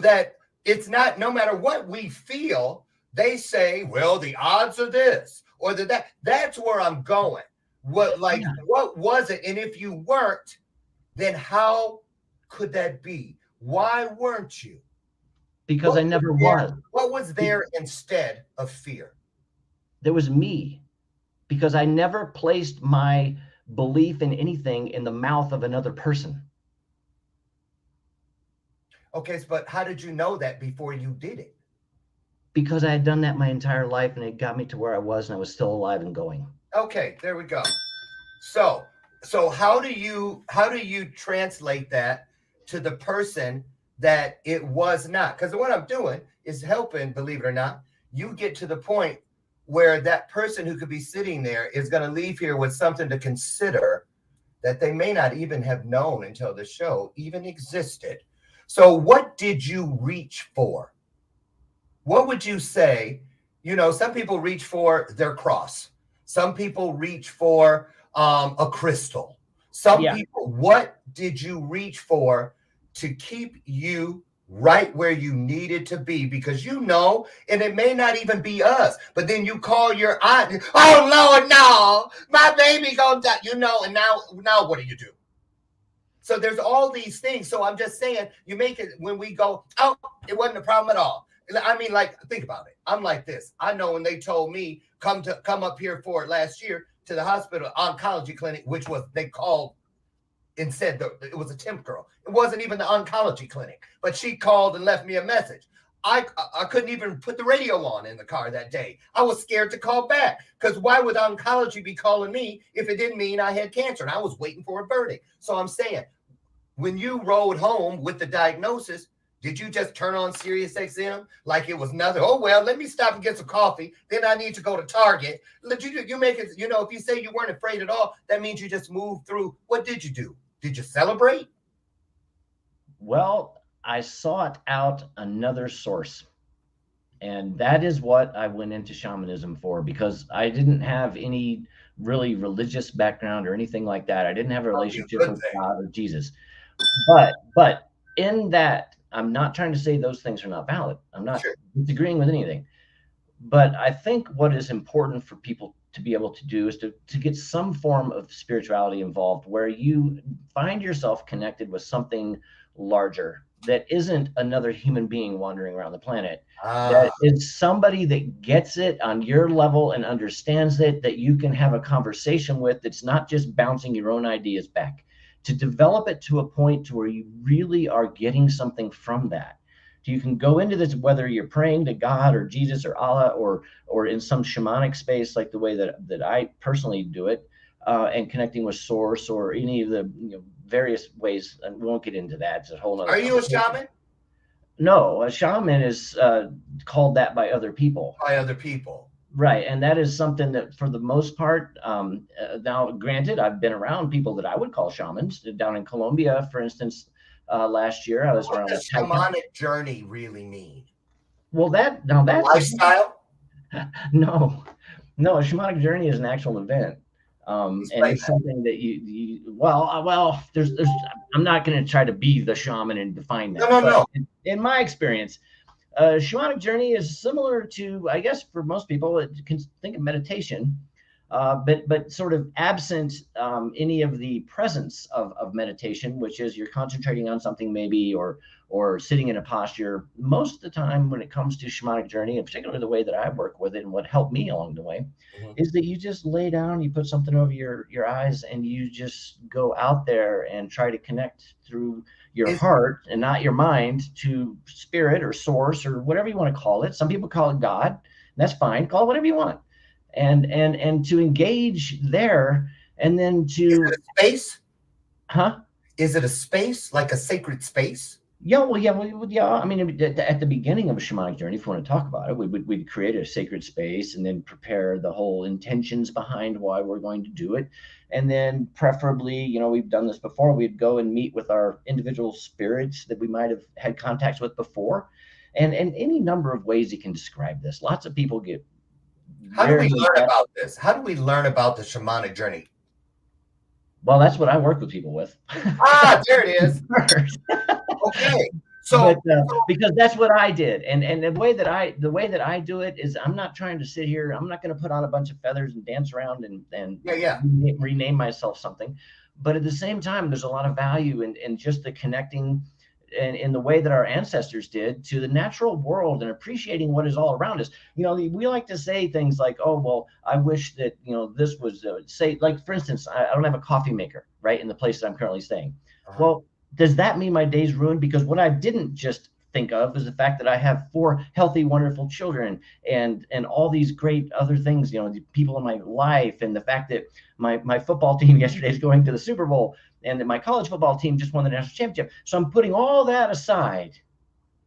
Speaker 2: That it's not, no matter what we feel, they say, well, the odds are this or that. That's where I'm going. What was it? And if you weren't, then how could that be? Why weren't you?
Speaker 3: Because I never was.
Speaker 2: What was there instead of fear?
Speaker 3: There was me, because I never placed my belief in anything in the mouth of another person.
Speaker 2: Okay, but how did you know that before you did it?
Speaker 3: Because I had done that my entire life, and it got me to where I was, and I was still alive and going.
Speaker 2: Okay, there we go. So how do you translate that to the person that it was not? Because what I'm doing is helping, believe it or not, you get to the point where that person who could be sitting there is going to leave here with something to consider that they may not even have known until the show even existed. So what did you reach for? What would you say? You know, some people reach for their cross. Some people reach for a crystal. Some people, what did you reach for to keep you right where you needed to be? Because you know, and it may not even be us, but then you call your aunt, oh Lord, no, my baby gonna die, you know, and now what do you do? So there's all these things. So I'm just saying, you make it when we go, oh, it wasn't a problem at all. I mean, like, think about it. I'm like this. I know when they told me come up here for it last year to the hospital oncology clinic, which was, they called and said that it was a temp girl. It wasn't even the oncology clinic, but she called and left me a message. I couldn't even put the radio on in the car that day. I was scared to call back, because why would oncology be calling me if it didn't mean I had cancer? And I was waiting for a verdict. So I'm saying, when you rode home with the diagnosis, did you just turn on Sirius XM like it was nothing? Oh, well, let me stop and get some coffee. Then I need to go to Target. You make it, you know, if you say you weren't afraid at all, that means you just moved through. What did you do? Did you celebrate?
Speaker 3: Well, I sought out another source. And that is what I went into shamanism for, because I didn't have any really religious background or anything like that. I didn't have a relationship with God or Jesus. But in that, I'm not trying to say those things are not valid. I'm not disagreeing with anything. But I think what is important for people to be able to do is to get some form of spirituality involved, where you find yourself connected with something larger that isn't another human being wandering around the planet. That is somebody that gets it on your level and understands it, that you can have a conversation with, that's not just bouncing your own ideas back. To develop it to a point to where you really are getting something from that. You can go into this, whether you're praying to God or Jesus or Allah, or in some shamanic space, like the way that I personally do it, and connecting with source, or any of the various ways. And we won't get into that. It's a whole nother.
Speaker 2: Are you a shaman?
Speaker 3: No, a shaman is called that by other people.
Speaker 2: By other people.
Speaker 3: Right. And that is something that, for the most part, now granted, I've been around people that I would call shamans. Down in Colombia, for instance, last year I was around.
Speaker 2: What does shamanic journey really mean?
Speaker 3: Well, that's
Speaker 2: lifestyle.
Speaker 3: No, a shamanic journey is an actual event. And it's something that there's I'm not going to try to be the shaman and define that.
Speaker 2: No.
Speaker 3: In my experience, shamanic journey is similar to, I guess, for most people, it can think of meditation. but sort of absent any of the presence of meditation, which is you're concentrating on something maybe, or sitting in a posture. Most of the time when it comes to shamanic journey, and particularly the way that I work with it and what helped me along the way, is that you just lay down, you put something over your eyes, and you just go out there and try to connect through your heart and not your mind to spirit or source or whatever you want to call it. Some people call it God. That's fine. Call it whatever you want. And to engage there, and then to...
Speaker 2: Is it a space?
Speaker 3: Huh?
Speaker 2: Is it a space, like a sacred space?
Speaker 3: Yeah, yeah. I mean, at the beginning of a shamanic journey, if you want to talk about it, we'd create a sacred space and then prepare the whole intentions behind why we're going to do it. And then preferably, you know, we've done this before, we'd go and meet with our individual spirits that we might have had contacts with before. And any number of ways you can describe this. Lots of people get...
Speaker 2: How do we learn about this? How do we learn about the shamanic journey?
Speaker 3: Well, that's what I work with people with.
Speaker 2: Ah, there it is. Okay. So
Speaker 3: because that's what I did, and the way that I do it is, I'm not trying to sit here. I'm not going to put on a bunch of feathers and dance around and rename myself something. But at the same time, there's a lot of value in just the connecting, and in the way that our ancestors did, to the natural world and appreciating what is all around us. You know, we like to say things like, oh, well, I wish that, you know, this was, say, like, for instance, I don't have a coffee maker, right, in the place that I'm currently staying. Well, does that mean my day's ruined? Because what I didn't just think of is the fact that I have 4 healthy, wonderful children, and all these great other things, you know, the people in my life, and the fact that my football team yesterday is going to the Super Bowl, and that my college football team just won the national championship. So I'm putting all that aside.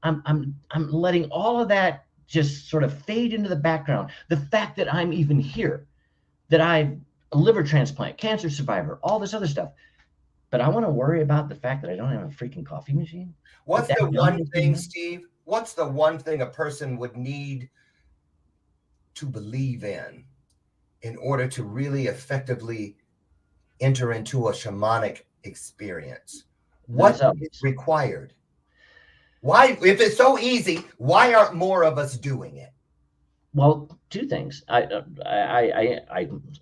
Speaker 3: I'm letting all of that just sort of fade into the background. The fact that I'm even here, that I'm a liver transplant, cancer survivor, all this other stuff. But I want to worry about the fact that I don't have a freaking coffee machine.
Speaker 2: What's the one thing, Steve? What's the one thing a person would need to believe in order to really effectively enter into a shamanic experience? What is required? Why, if it's so easy, why aren't more of us doing it?
Speaker 3: Well, 2 things.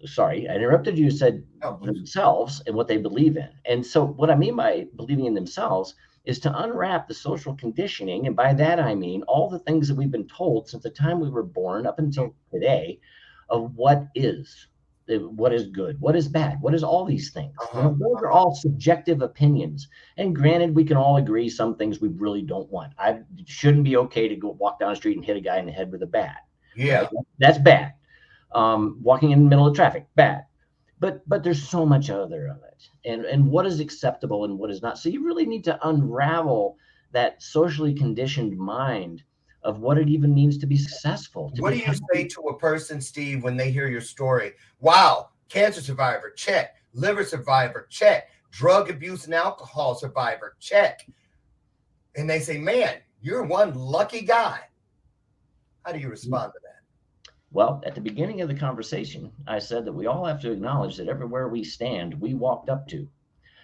Speaker 3: Sorry, I interrupted you. Said themselves and what they believe in. And so what I mean by believing in themselves is to unwrap the social conditioning. And by that, I mean all the things that we've been told since the time we were born up until today of what is good, what is bad, what is all these things. You know, those are all subjective opinions. And granted, we can all agree some things we really don't want. It shouldn't be okay to go walk down the street and hit a guy in the head with a bat.
Speaker 2: Yeah,
Speaker 3: right? That's bad. Walking in the middle of traffic, bad. But there's so much other of it, and what is acceptable and what is not. So you really need to unravel that socially conditioned mind of what it even means to be successful.
Speaker 2: What do you say to a person, Steve, when they hear your story? Wow, cancer survivor, check. Liver survivor, check. Drug abuse and alcohol survivor, check. And they say, man, you're one lucky guy. How do you respond to that?
Speaker 3: Well, at the beginning of the conversation, I said that we all have to acknowledge that everywhere we stand, we walked up to.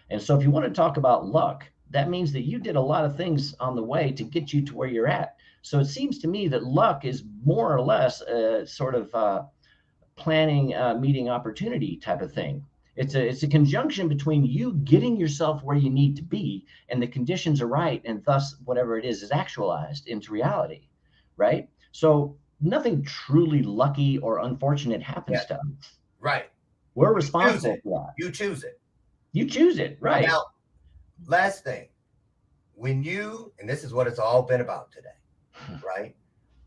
Speaker 3: And so if you want to talk about luck, that means that you did a lot of things on the way to get you to where you're at. So it seems to me that luck is more or less a sort of planning, meeting opportunity type of thing. It's a conjunction between you getting yourself where you need to be, and the conditions are right, and thus whatever it is actualized into reality, right? So nothing truly lucky or unfortunate happens to us.
Speaker 2: Right.
Speaker 3: We're responsible for that.
Speaker 2: You choose it.
Speaker 3: You choose it, right.
Speaker 2: Now, last thing. When you, and this is what it's all been about today, right?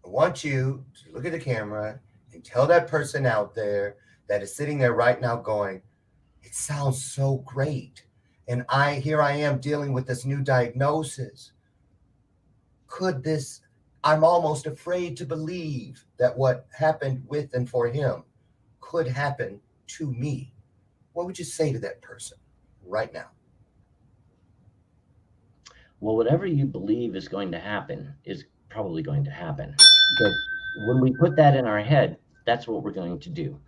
Speaker 2: I want you to look at the camera and tell that person out there that is sitting there right now going, it sounds so great. And here I am dealing with this new diagnosis. I'm almost afraid to believe that what happened with and for him could happen to me. What would you say to that person right now?
Speaker 3: Well, whatever you believe is going to happen is probably going to happen. But when we put that in our head, that's what we're going to do.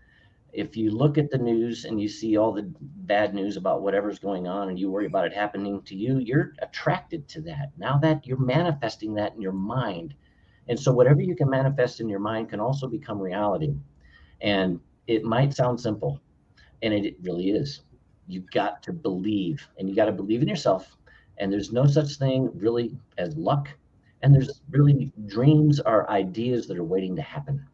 Speaker 3: If you look at the news and you see all the bad news about whatever's going on and you worry about it happening to you, you're attracted to that. Now that you're manifesting that in your mind. And so whatever you can manifest in your mind can also become reality. And It might sound simple, and it really is. You've got to believe, and you got to believe in yourself. And there's no such thing really as luck. And there's really dreams are ideas that are waiting to happen.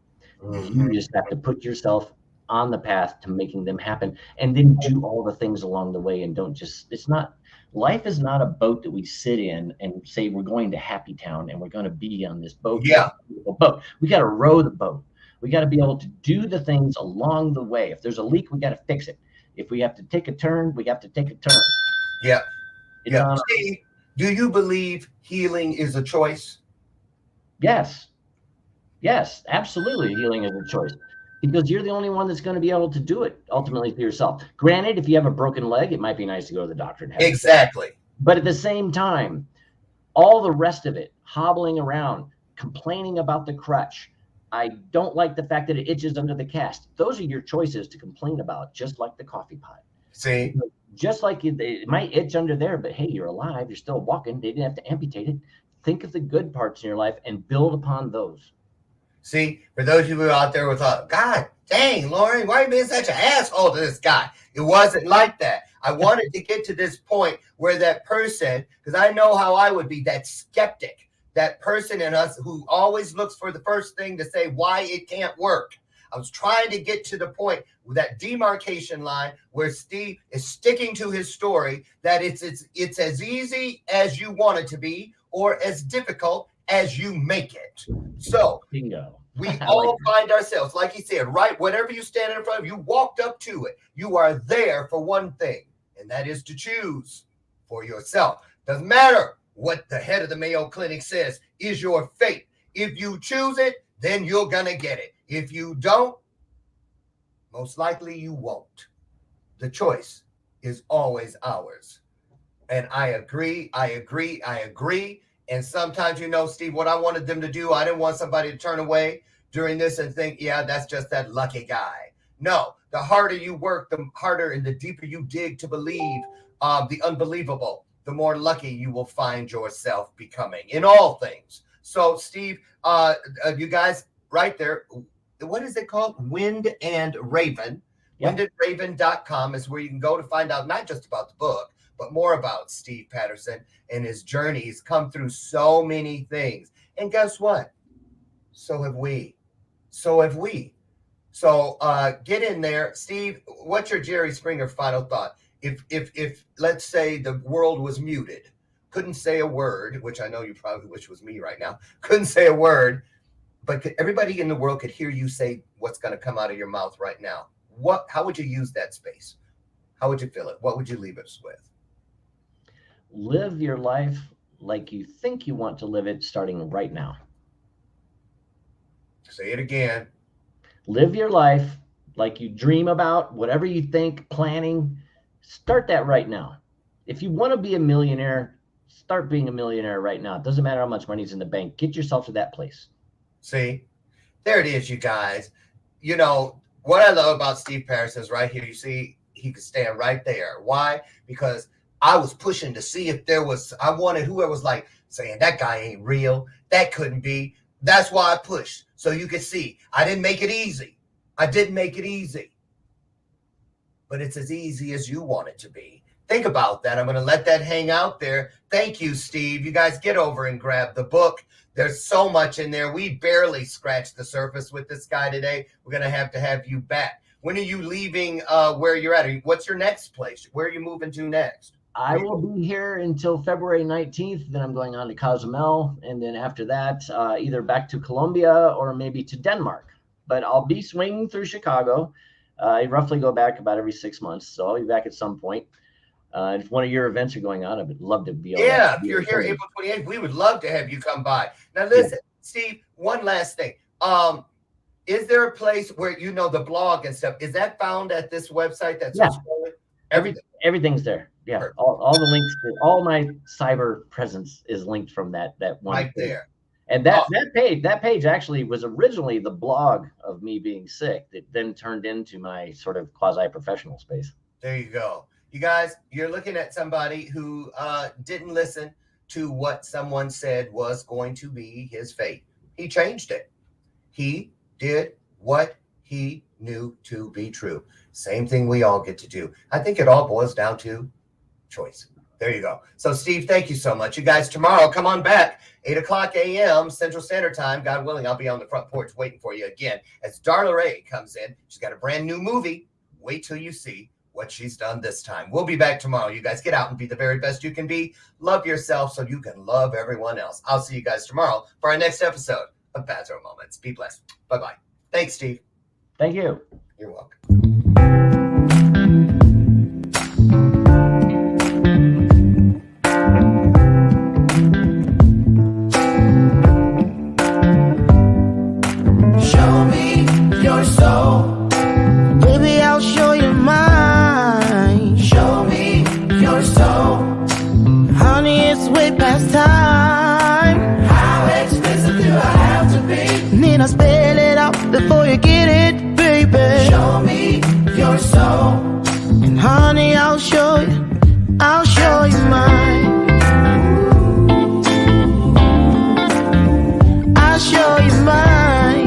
Speaker 3: You just have to put yourself on the path to making them happen, and then do all the things along the way. And don't just, it's not, life is not a boat that we sit in and say we're going to Happy Town and we're going to be on this boat.
Speaker 2: Yeah.
Speaker 3: Boat. We got to row the boat. We got to be able to do the things along the way. If there's a leak, we got to fix it. If we have to take a turn, we have to take a turn.
Speaker 2: Yeah.
Speaker 3: Yeah.
Speaker 2: Steve, do you believe healing is a choice?
Speaker 3: Yes. Yes, absolutely. Healing is a choice, because you're the only one that's going to be able to do it ultimately for yourself. Granted, if you have a broken leg, it might be nice to go to the doctor and have it.
Speaker 2: Exactly.
Speaker 3: But at the same time, all the rest of it, hobbling around, complaining about the crutch, I don't like the fact that it itches under the cast. Those are your choices to complain about, just like the coffee pot.
Speaker 2: See?
Speaker 3: Just like it might itch under there, but hey, you're alive. You're still walking. They didn't have to amputate it. Think of the good parts in your life and build upon those.
Speaker 2: See, for those of you who are out there with, God dang, Lauren, why are you being such an asshole to this guy? It wasn't like that. I wanted to get to this point where that person, because I know how I would be, that skeptic, that person in us who always looks for the first thing to say why it can't work. I was trying to get to the point with that demarcation line where Steve is sticking to his story, that it's as easy as you want it to be or as difficult as you make it. So
Speaker 3: Bingo.
Speaker 2: we all find ourselves, like he said, right, whatever you stand in front of, you walked up to it. You are there for one thing, and that is to choose for yourself. Doesn't matter what the head of the Mayo Clinic says is your fate. If you choose it, then you're going to get it. If you don't, most likely you won't. The choice is always ours. And I agree. And sometimes, Steve, what I wanted them to do, I didn't want somebody to turn away during this and think, yeah, that's just that lucky guy. No, the harder you work, the harder and the deeper you dig to believe the unbelievable, the more lucky you will find yourself becoming in all things. So, Steve, you guys right there, what is it called? Wind and Raven. Yep. windandraven.com is where you can go to find out not just about the book, but more about Steve Patterson and his journey. He's come through so many things. And guess what? So have we. So get in there. Steve, what's your Jerry Springer final thought? If let's say the world was muted, couldn't say a word, which I know you probably wish was me right now, couldn't say a word, but everybody in the world could hear you say what's going to come out of your mouth right now. How would you use that space? How would you fill it? What would you leave us with?
Speaker 3: Live your life like you think you want to live it, starting right now.
Speaker 2: Say it again.
Speaker 3: Live your life like you dream about, whatever you think, planning. Start that right now. If you want to be a millionaire, start being a millionaire right now. It doesn't matter how much money's in the bank. Get yourself to that place.
Speaker 2: See, there it is, you guys. What I love about Steve Patterson is right here. You see, he could stand right there. Why? Because I was pushing to see if I wanted whoever was like saying that guy ain't real. That couldn't be. That's why I pushed. So you could see, I didn't make it easy. But it's as easy as you want it to be. Think about that. I'm going to let that hang out there. Thank you, Steve. You guys get over and grab the book. There's so much in there. We barely scratched the surface with this guy today. We're going to have you back. When are you leaving where you're at? What's your next place? Where are you moving to next?
Speaker 3: I will be here until February 19th. Then I'm going on to Cozumel. And then after that, either back to Colombia or maybe to Denmark. But I'll be swinging through Chicago. I roughly go back about every 6 months. So I'll be back at some point. If one of your events are going on, I would love to be able
Speaker 2: if you're here April 28th, we would love to have you come by. Now, listen, Steve, one last thing. Is there a place where, the blog and stuff, is that found at this website? That's
Speaker 3: everything's there. Yeah. Perfect. All the links, all my cyber presence is linked from that one.
Speaker 2: Right page. There.
Speaker 3: And that page actually was originally the blog of me being sick that then turned into my sort of quasi-professional space.
Speaker 2: There you go. You guys, you're looking at somebody who didn't listen to what someone said was going to be his fate. He changed it. He did what he knew to be true. Same thing we all get to do. I think it all boils down to choice. There you go. So, Steve, thank you so much. You guys, tomorrow, come on back, 8 o'clock a.m. Central Standard Time. God willing, I'll be on the front porch waiting for you again as Darla Ray comes in. She's got a brand new movie. Wait till you see what she's done this time. We'll be back tomorrow. You guys get out and be the very best you can be. Love yourself so you can love everyone else. I'll see you guys tomorrow for our next episode of Bathrobe Moments. Be blessed. Bye-bye. Thanks, Steve.
Speaker 3: Thank you.
Speaker 2: You're welcome.
Speaker 8: Show me your soul. Baby, I'll show you mine. Show me your soul. Honey, it's way past time. How expensive do I have to be? Need I spell it out before you get it, baby? Show me your soul. And honey, I'll show you mine. I'll show you mine.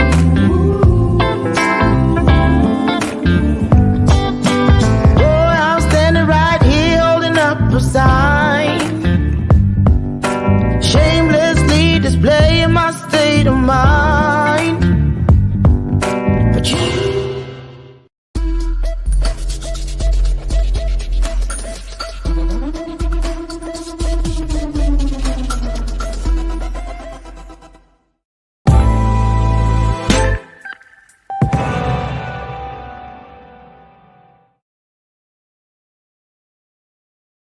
Speaker 8: Boy, I'm standing right here holding up a sign, shamelessly displaying my state of mind.